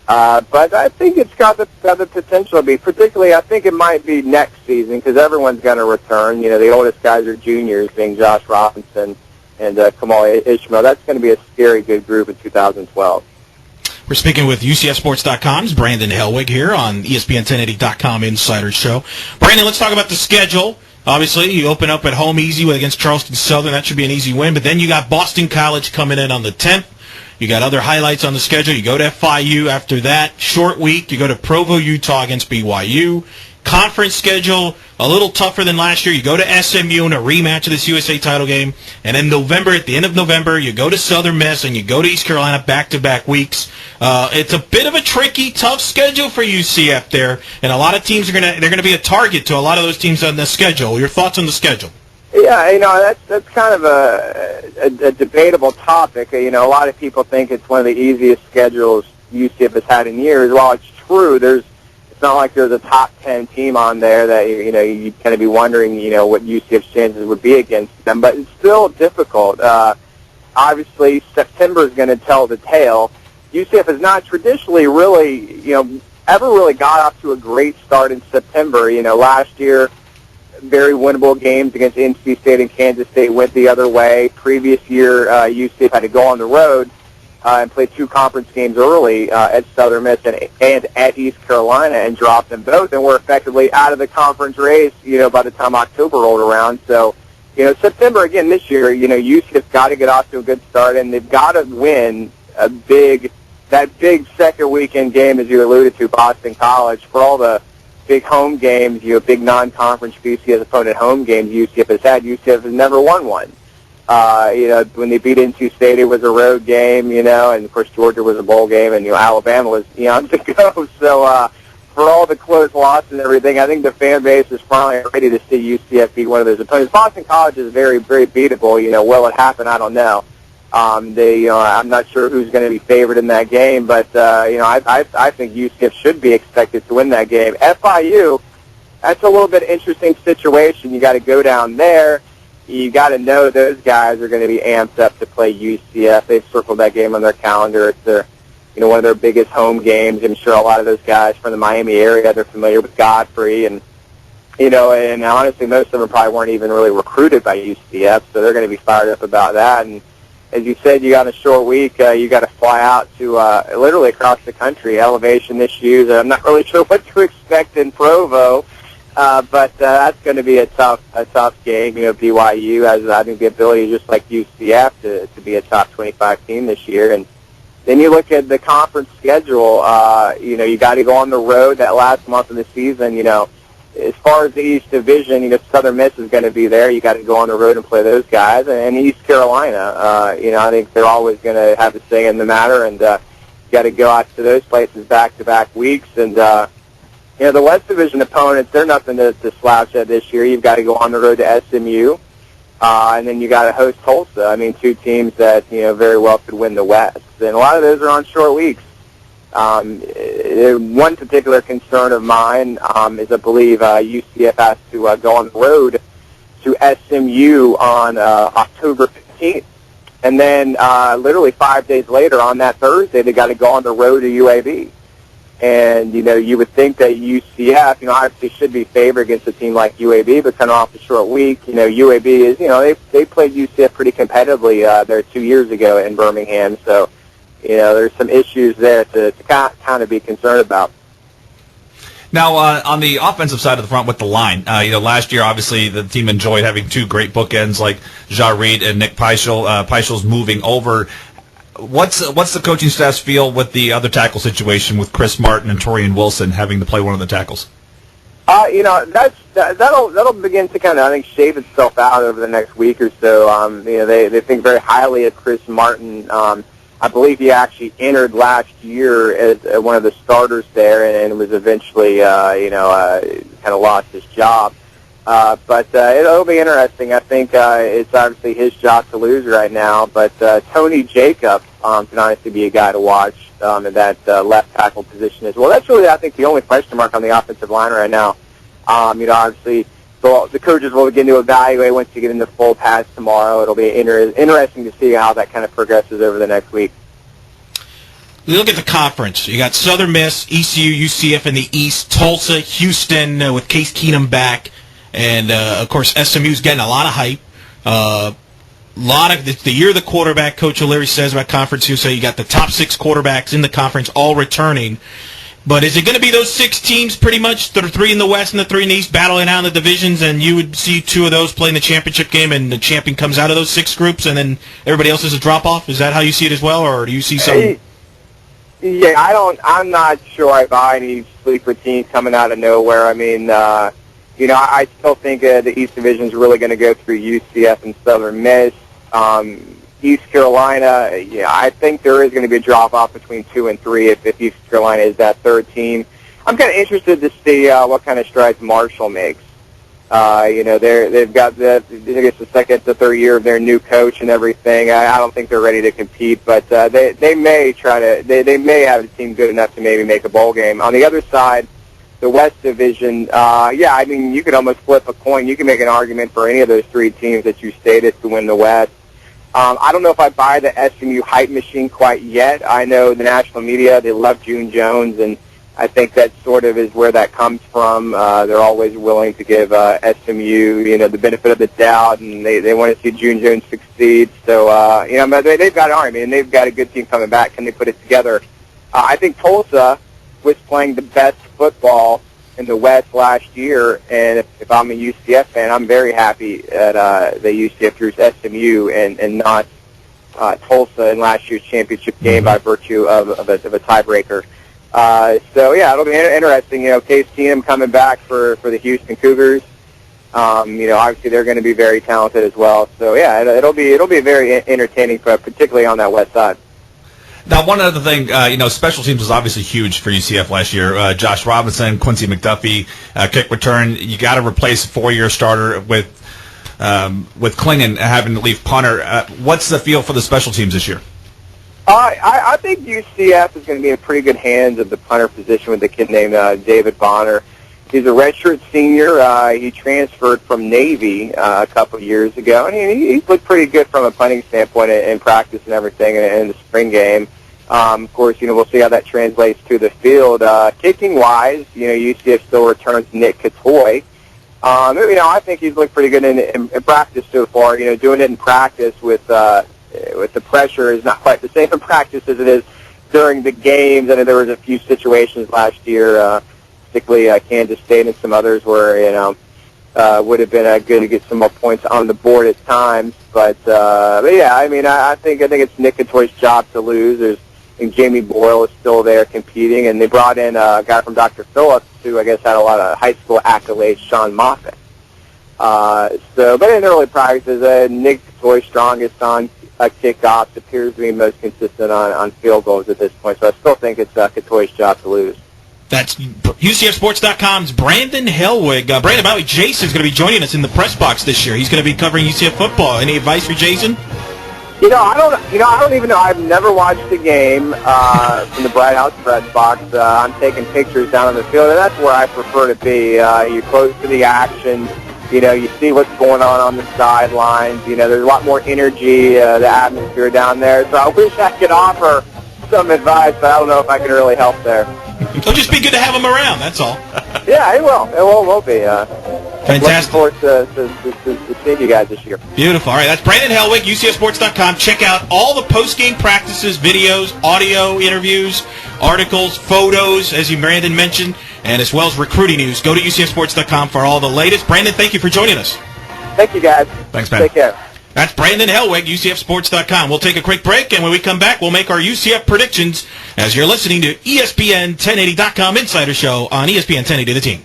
But I think it's got the potential to be, particularly I think it might be next season because everyone's going to return. The oldest guys are juniors, being Josh Robinson and Kamel Ishmael. That's going to be a scary good group in 2012. We're speaking with UCFSports.com's Brandon Helwig here on ESPN1080.com Insider Show. Brandon, let's talk about the schedule. Obviously, you open up at home easy against Charleston Southern. That should be an easy win. But then you got Boston College coming in on the 10th. You got other highlights on the schedule. You go to FIU after that. Short week. You go to Provo, Utah against BYU. Conference schedule, a little tougher than last year. You go to SMU in a rematch of this USA title game. And in November, at the end of November, you go to Southern Miss and you go to East Carolina back-to-back weeks. It's a bit of a tricky, tough schedule for UCF there. And a lot of teams they're going to be a target to a lot of those teams on the schedule. Your thoughts on the schedule? Yeah, that's kind of a debatable topic. A lot of people think it's one of the easiest schedules UCF has had in years. While it's true, it's not like there's a top 10 team on there that you kind of be wondering what UCF's chances would be against them. But it's still difficult. Obviously, September is going to tell the tale. UCF has not traditionally really ever really got off to a great start in September. Last year, very winnable games against NC State and Kansas State went the other way. Previous year, UCF had to go on the road and play two conference games early at Southern Miss and at East Carolina and dropped them both and were effectively out of the conference race, by the time October rolled around. So, September again this year, UCF's got to get off to a good start and they've got to win that big second weekend game, as you alluded to, Boston College, for all the big home games, big non-conference BCS opponent home games UCF has had. UCF has never won one. When they beat NC State, it was a road game, and of course Georgia was a bowl game, and Alabama was eons ago. So for all the close losses and everything, I think the fan base is finally ready to see UCF beat one of those opponents. Boston College is very, very beatable. Will it happen? I don't know. I'm not sure who's going to be favored in that game, but I think UCF should be expected to win that game. FIU, that's a little bit interesting situation. You got to go down there. You got to know those guys are going to be amped up to play UCF. They've circled that game on their calendar. It's their, one of their biggest home games. I'm sure a lot of those guys from the Miami area, they're familiar with Godfrey, and and honestly, most of them probably weren't even really recruited by UCF, so they're going to be fired up about that. And as you said, you got a short week. You got to fly out to literally across the country. Elevation issues. I'm not really sure what to expect in Provo, but that's going to be a tough game. BYU has, I think, the ability, just like UCF, to be a top 25 team this year. And then you look at the conference schedule. You got to go on the road that last month of the season. As far as the East Division, Southern Miss is going to be there. You got to go on the road and play those guys. And East Carolina, I think they're always going to have a say in the matter. And you got to go out to those places back-to-back weeks. And the West Division opponents, they're nothing to slouch at this year. You've got to go on the road to SMU, and then you got to host Tulsa. I mean, two teams that very well could win the West. And a lot of those are on short weeks. One particular concern of mine is, I believe, UCF has to go on the road to SMU on October 15th. And then literally 5 days later, on that Thursday, they got to go on the road to UAB. And, you would think that UCF, obviously should be favored against a team like UAB, but kind of off the short week. UAB is, they played UCF pretty competitively there 2 years ago in Birmingham. So, there's some issues there to kind of be concerned about. Now, on the offensive side of the front with the line, last year, obviously, the team enjoyed having two great bookends like Ja Reed and Nick Peischel. Peichel's moving over. What's the coaching staff's feel with the other tackle situation with Chris Martin and Torian Wilson having to play one of the tackles? That'll begin to kind of, I think, shave itself out over the next week or so. They think very highly of Chris Martin. I believe he actually entered last year as one of the starters there, and was eventually, kind of lost his job. But it'll be interesting. I think it's obviously his job to lose right now. But Tony Jacob can honestly be a guy to watch in that left tackle position as well. That's really, I think, the only question mark on the offensive line right now. Obviously, the coaches will begin to evaluate once you get into full pads tomorrow. It'll be interesting to see how that kind of progresses over the next week. We look at the conference. You got Southern Miss, ECU, UCF in the East, Tulsa, Houston with Case Keenum back, and of course SMU's getting a lot of hype. The year the quarterback, Coach O'Leary says about Conference USA, you got the top 6 quarterbacks in the conference all returning. But is it going to be those 6 teams pretty much, the 3 in the West and the 3 in the East, battling out in the divisions, and you would see 2 of those playing the championship game, and the champion comes out of those 6 groups, and then everybody else is a drop-off? Is that how you see it as well, or do you see some... Yeah, I'm not sure I buy any sleeper teams coming out of nowhere. I mean, I still think the East Division is really going to go through UCF and Southern Miss. East Carolina, I think there is going to be a drop-off between 2 and 3 if East Carolina is that third team. I'm kind of interested to see what kind of strides Marshall makes. They've got the second to third year of their new coach and everything. I don't think they're ready to compete, but they may they may have a team good enough to maybe make a bowl game. On the other side, the West Division, you could almost flip a coin. You can make an argument for any of those 3 teams that you stated to win the West. I don't know if I buy the SMU hype machine quite yet. I know the national media, they love June Jones, and I think that sort of is where that comes from. They're always willing to give SMU, the benefit of the doubt, and they want to see June Jones succeed. So, they've got an army, and they've got a good team coming back. Can they put it together? I think Tulsa was playing the best football in the West last year, and if I'm a UCF fan, I'm very happy that UCF drew SMU and not Tulsa in last year's championship game by virtue of a tiebreaker. It'll be interesting. Case Keenum coming back for the Houston Cougars. Obviously they're going to be very talented as well. So it'll be very entertaining, particularly on that west side. Now, one other thing, special teams was obviously huge for UCF last year. Josh Robinson, Quincy McDuffie, kick return. You got to replace a 4-year starter with Klingon having to leave punter. What's the feel for the special teams this year? I think UCF is going to be in pretty good hands of the punter position with a kid named David Bonner. He's a redshirt senior. He transferred from Navy a couple of years ago, and he's looked pretty good from a punting standpoint in practice and everything in the spring game. Of course, we'll see how that translates to the field. Kicking-wise, UCF still returns Nick Catoy. I think he's looked pretty good in practice so far. Doing it in practice with the pressure is not quite the same in practice as it is during the games. I know there was a few situations last year, particularly Kansas State and some others where would have been good to get some more points on the board at times. But I think it's Nick Catoy's job to lose. I think Jamie Boyle is still there competing, and they brought in a guy from Dr. Phillips who I guess had a lot of high school accolades, Sean Moffitt. But in early practices, Nick Catoy strongest on kickoffs, appears to be most consistent on field goals at this point. So I still think it's Catoy's job to lose. That's UCFSports.com's Brandon Helwig. Brandon, by the way, Jason's going to be joining us in the press box this year. He's going to be covering UCF football. Any advice for Jason? I don't even know. I've never watched a game from the Bright House press box. I'm taking pictures down on the field, and that's where I prefer to be. You're close to the action. You see what's going on the sidelines. There's a lot more energy, the atmosphere down there. So I wish I could offer some advice, but I don't know if I can really help there. It'll just be good to have him around, that's all. Yeah, it will. It will be. Fantastic. Looking forward to seeing you guys this year. Beautiful. All right, that's Brandon Helwig, UCFSports.com. Check out all the post-game practices, videos, audio interviews, articles, photos, as Brandon mentioned. and as well as recruiting news. Go to UCFsports.com for all the latest. Brandon, thank you for joining us. Thank you, guys. Thanks, man. Take care. That's Brandon Helwig, UCFsports.com. We'll take a quick break, and when we come back, we'll make our UCF predictions as you're listening to ESPN 1080.com Insider Show on ESPN 1080 The Team.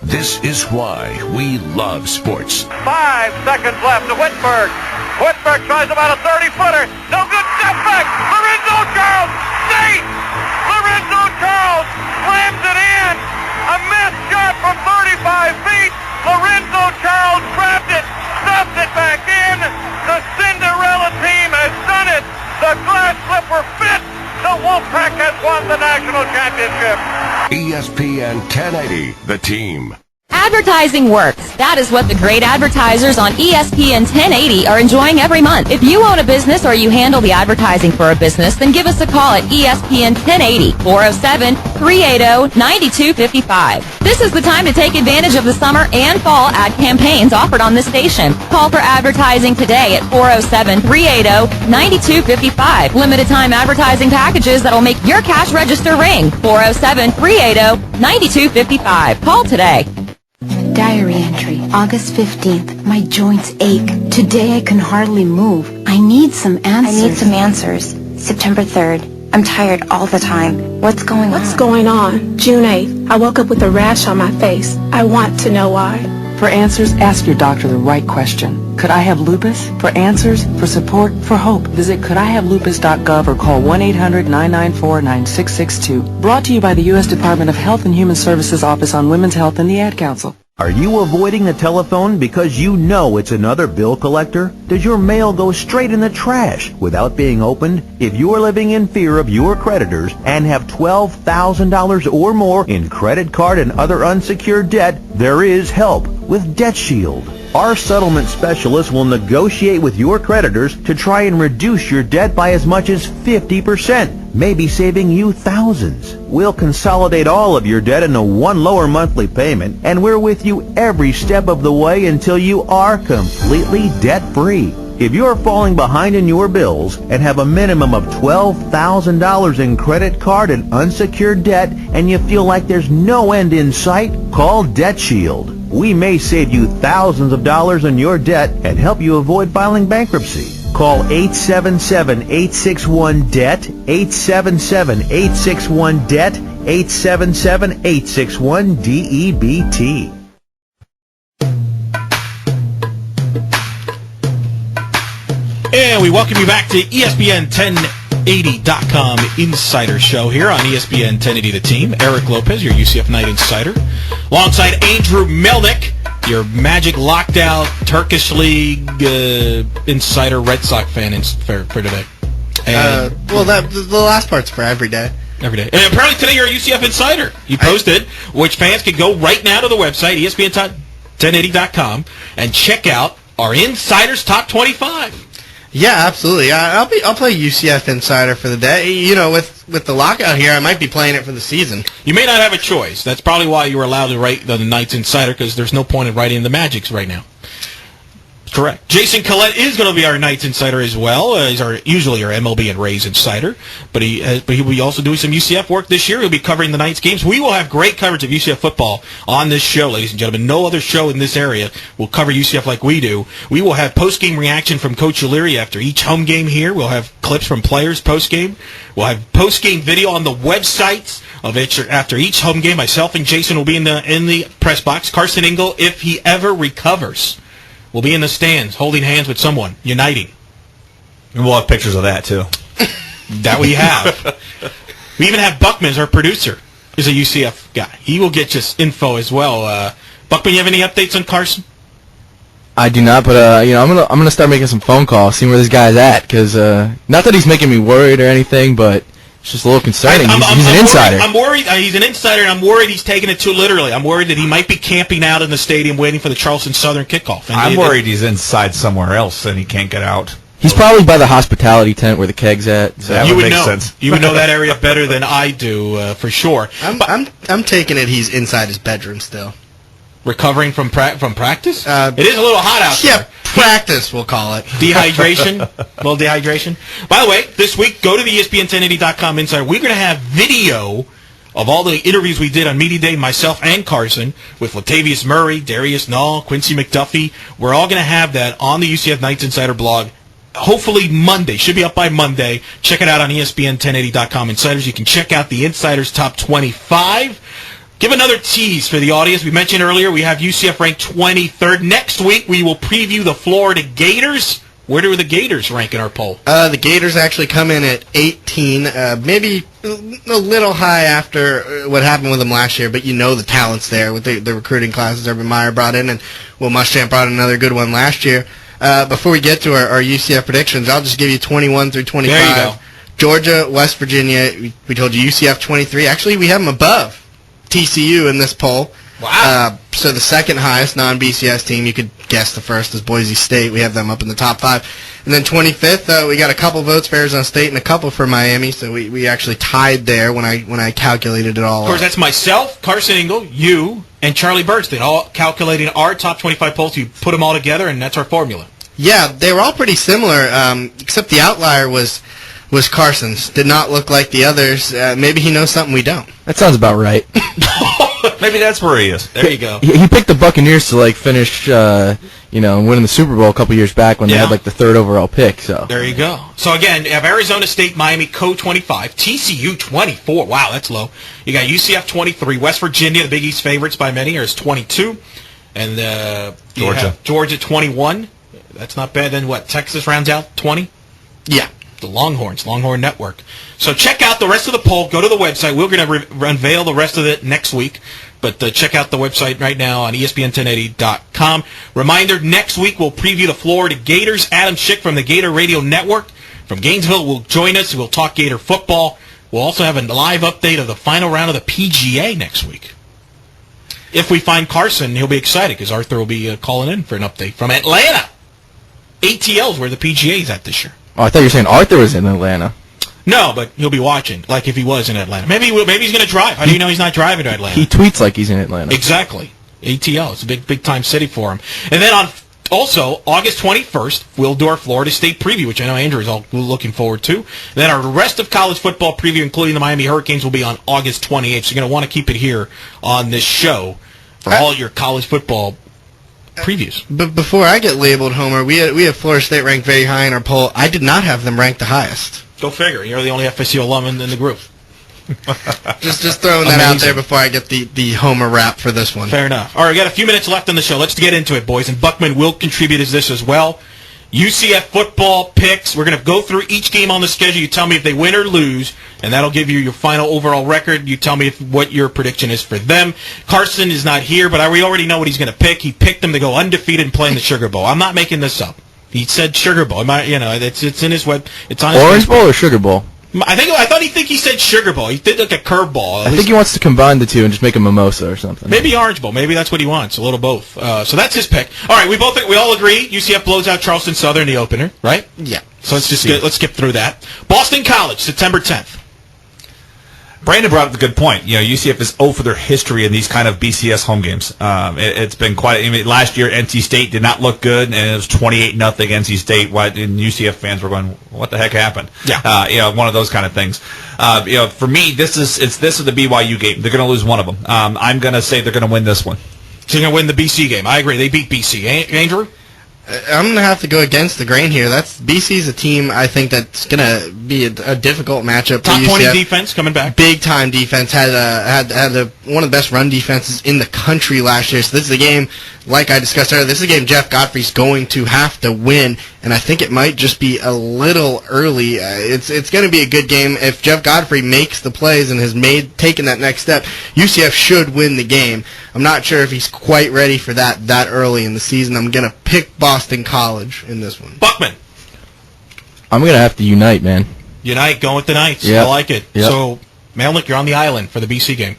This is why we love sports. 5 seconds left to Whitberg. Whitberg tries about a 30-footer. No good. Step back. Lorenzo Charles. Safe. Lorenzo Charles slams it in. A missed shot from 35 feet. Lorenzo Charles trapped it. Stuffed it back in. The Cinderella team has done it. The glass slipper fits. The Wolfpack has won the national championship. ESPN 1080, The Team. Advertising works. That is what the great advertisers on ESPN 1080 are enjoying every month. If you own a business or you handle the advertising for a business, then give us a call at ESPN 1080, 407-380-9255. This is the time to take advantage of the summer and fall ad campaigns offered on this station. Call for advertising today at 407-380-9255. Limited time advertising packages that will make your cash register ring. 407-380-9255. Call today. Diary entry, August 15th. My joints ache. Today I can hardly move. I need some answers. September 3rd. I'm tired all the time. What's going on? What's going on? June 8th. I woke up with a rash on my face. I want to know why. For answers, ask your doctor the right question. Could I have lupus? For answers, for support, for hope, visit couldihavelupus.gov or call 1-800-994-9662. Brought to you by the U.S. Department of Health and Human Services Office on Women's Health and the Ad Council. Are you avoiding the telephone because you know it's another bill collector? Does your mail go straight in the trash without being opened? If you are living in fear of your creditors and have $12,000 or more in credit card and other unsecured debt, there is help with Debt Shield. Our settlement specialists will negotiate with your creditors to try and reduce your debt by as much as 50%, maybe saving you thousands. We'll consolidate all of your debt into one lower monthly payment, and we're with you every step of the way until you are completely debt-free. If you're falling behind in your bills and have a minimum of $12,000 in credit card and unsecured debt, and you feel like there's no end in sight, call Debt Shield. We may save you thousands of dollars in your debt and help you avoid filing bankruptcy. Call 877-861-DEBT, 877-861-DEBT, 877-861-DEBT. And we welcome you back to ESPN 1080.com Insider Show here on ESPN 1080 The Team. Eric Lopez, your UCF Night Insider, alongside Andrew Melnick, your Magic locked out Turkish League insider Red Sox fan for today. And the last part's for every day. Every day. And apparently today you're a UCF Insider. You posted, which fans can go right now to the website, ESPN1080.com, and check out our Insiders Top 25. Yeah, absolutely. I'll play UCF Insider for the day. You know, with the lockout here, I might be playing it for the season. You may not have a choice. That's probably why you were allowed to write the Knights Insider, because there's no point in writing the Magics right now. Correct. Jason Collette is going to be our Knights Insider as well. He's usually our MLB and Rays Insider, but he will be also doing some UCF work this year. He'll be covering the Knights games. We will have great coverage of UCF football on this show, ladies and gentlemen. No other show in this area will cover UCF like we do. We will have post-game reaction from Coach O'Leary after each home game here. We'll have clips from players post-game. We'll have post-game video on the websites of it after each home game. Myself and Jason will be in the press box. Carson Engel, if he ever recovers, we'll be in the stands holding hands with someone, uniting. And we'll have pictures of that, too. That we have. We even have Buckman, our producer, is a UCF guy. He will get just info as well. Buckman, you have any updates on Carson? I do not, but I'm gonna start making some phone calls, seeing where this guy's at, because not that he's making me worried or anything, but it's just a little concerning. He's an insider. I'm worried. He's an insider, and I'm worried he's taking it too literally. I'm worried that he might be camping out in the stadium waiting for the Charleston Southern kickoff. And I'm worried he's inside somewhere else and he can't get out. He's probably by the hospitality tent where the keg's at. So that would make sense. You would know that area better than I do, for sure. I'm taking it he's inside his bedroom still. Recovering from practice? It is a little hot out there. Yeah, practice, we'll call it. Dehydration. A little dehydration. By the way, this week, go to the ESPN1080.com Insider. We're going to have video of all the interviews we did on Media Day, myself and Carson, with Latavius Murray, Darius Null, Quincy McDuffie. We're all going to have that on the UCF Knights Insider blog. Hopefully Monday. Should be up by Monday. Check it out on ESPN1080.com Insiders. You can check out the Insiders Top 25. Give another tease for the audience. We mentioned earlier we have UCF ranked 23rd. Next week we will preview the Florida Gators. Where do the Gators rank in our poll? The Gators actually come in at 18, maybe a little high after what happened with them last year, but you know the talent's there with the recruiting classes Urban Meyer brought in, and Will Muschamp brought in another good one last year. Before we get to our UCF predictions, I'll just give you 21 through 25. There you go. Georgia, West Virginia, we told you UCF 23. Actually, we have them above TCU in this poll. Wow. So the second highest non-BCS team, you could guess the first is Boise State. We have them up in the top 5. And then 25th, we got a couple votes for Arizona State and a couple for Miami, so we actually tied there when I calculated it all. Of course, that's myself, Carson Engel, you, and Charlie Bernstein, all calculating our top 25 polls. You put them all together, and that's our formula. Yeah, they were all pretty similar, except the outlier was Carson's. Did not look like the others. Maybe he knows something we don't. That sounds about right. Maybe that's where he is. There you go. He picked the Buccaneers to finish, winning the Super Bowl a couple years back when they had the 3rd overall pick. So there you go. So again, you have Arizona State, Miami, co-25, TCU 24. Wow, that's low. You got UCF 23, West Virginia, the Big East favorites by many, is 22, and Georgia 21. That's not bad. Then what? Texas rounds out 20. Yeah. The Longhorns, Longhorn Network. So check out the rest of the poll. Go to the website. We're going to unveil the rest of it next week. But check out the website right now on ESPN1080.com. Reminder, next week we'll preview the Florida Gators. Adam Schick from the Gator Radio Network from Gainesville will join us. We'll talk Gator football. We'll also have a live update of the final round of the PGA next week. If we find Carson, he'll be excited because Arthur will be calling in for an update from Atlanta. ATL's where the PGA is at this year. Oh, I thought you were saying Arthur was in Atlanta. No, but he'll be watching, like if he was in Atlanta. Maybe he's going to drive. How do you know he's not driving to Atlanta? He tweets like he's in Atlanta. Exactly. ATL. It's a big time city for him. And then also, August 21st, we'll do our Florida State preview, which I know Andrew is all looking forward to. Then our rest of college football preview, including the Miami Hurricanes, will be on August 28th. So you're going to want to keep it here on this show for all your college football previews. But before I get labeled Homer, we have Florida State ranked very high in our poll. I did not have them ranked the highest. Go figure. You're the only FSU alum in the group. just throwing that out there before I get the Homer rap for this one. Fair enough. All right, we got a few minutes left on the show. Let's get into it, boys. And Buckman will contribute to this as well. UCF football picks. We're going to go through each game on the schedule. You tell me if they win or lose, and that'll give you your final overall record. You tell me what your prediction is for them. Carson is not here, but we already know what he's going to pick. He picked them to go undefeated and play in the Sugar Bowl. I'm not making this up. He said Sugar Bowl. It's in his web. It's on his Orange Facebook. Bowl or Sugar Bowl? I thought he said Sugar Bowl. He did like a curveball. I think he wants to combine the two and just make a mimosa or something. Maybe Orange Bowl. Maybe that's what he wants. A little both. So that's his pick. All right, we all agree. UCF blows out Charleston Southern in the opener, right? Yeah. So let's skip through that. Boston College, September 10th. Brandon brought up a good point. UCF is 0 for their history in these kind of BCS home games. It's been quite. Last year NC State did not look good, and it was 28-0 NC State. And UCF fans were going, "What the heck happened?" Yeah. One of those kind of things. For me, this is the BYU game. They're going to lose one of them. I'm going to say they're going to win this one. So you're going to win the BC game. I agree. They beat BC. Andrew? I'm going to have to go against the grain here. BC's a team I think that's going to be a difficult matchup. Top for 20 UCF. defense coming back. Big time defense. Had one of the best run defenses in the country last year. So this is a game, like I discussed earlier, this is a game Jeff Godfrey's going to have to win, and I think it might just be a little early. It's going to be a good game. If Jeff Godfrey makes the plays and has taken that next step, UCF should win the game. I'm not sure if he's quite ready for that early in the season. I'm going to pick Boston College in this one. Buckman. I'm going to have to unite, man. Unite, going with the Knights. Yep. I like it. Yep. So, Melnick, you're on the island for the BC game.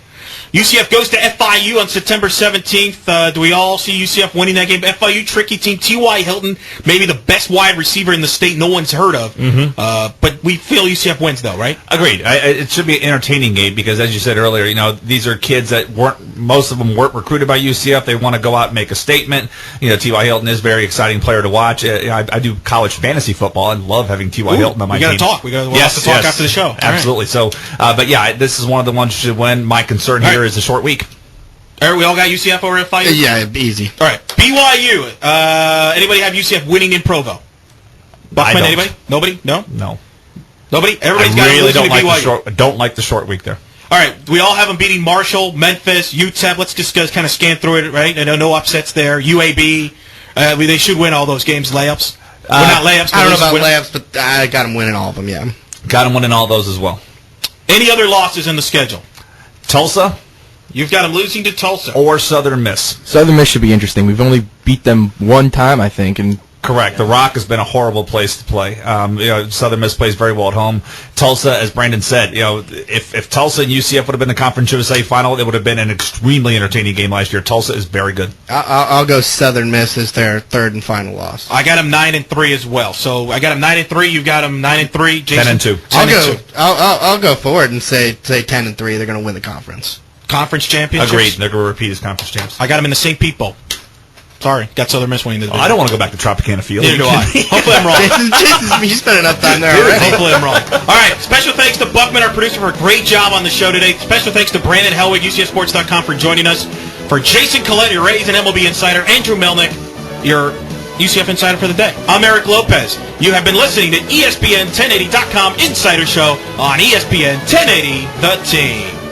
UCF goes to FIU on September 17th. Do we all see UCF winning that game? FIU, tricky team. T.Y. Hilton, maybe the best wide receiver in the state no one's heard of. Mm-hmm. But we feel UCF wins, though, right? Agreed. It should be an entertaining game because, as you said earlier, these are kids that weren't most of them weren't recruited by UCF. They want to go out and make a statement. T.Y. Hilton is a very exciting player to watch. I do college fantasy football. I love having T.Y. Hilton on my team. We got to talk. We'll have to talk after the show. Absolutely. Right. So, but yeah, this is one of the ones you should win. My concern here is a short week. All right, we all got UCF over at Fight? Yeah, easy. All right, BYU. Anybody have UCF winning in Provo? Buckman, anybody? Nobody? No? No. Nobody? Everybody's got really don't like BYU. Don't like the short week there. All right, we all have them beating Marshall, Memphis, UTEP. Let's just kind of scan through it, right? I know no upsets there. UAB. They should win all those games. Layups. Not layups. I don't know about layups, but I got them winning all of them, yeah. Got them winning all those as well. Any other losses in the schedule? Tulsa. You've got them losing to Tulsa. Or Southern Miss. Southern Miss should be interesting. We've only beat them one time, I think, and correct. The Rock has been a horrible place to play. Southern Miss plays very well at home. Tulsa, as Brandon said, if Tulsa and UCF would have been the Conference USA final, it would have been an extremely entertaining game last year. Tulsa is very good. I'll go Southern Miss as their third and final loss. I got them 9-3 as well. So I got them 9-3. You've got them 9-3. Jason? 10-2. I'll go forward and say 10-3. They're going to win the conference. Conference championships. Agreed. They're going to repeat as conference champs. I got them in the St. Pete Bowl. Sorry, got Southern Miss winning the division. I don't want to go back to Tropicana Field. Neither do I. Hopefully I'm wrong. You spent enough time there already. Hopefully I'm wrong. All right, special thanks to Buckman, our producer, for a great job on the show today. Special thanks to Brandon Helwig, UCFsports.com, for joining us. For Jason Collette, your Rays and MLB insider, Andrew Melnick, your UCF insider for the day. I'm Eric Lopez. You have been listening to ESPN 1080.com Insider Show on ESPN 1080, The Team.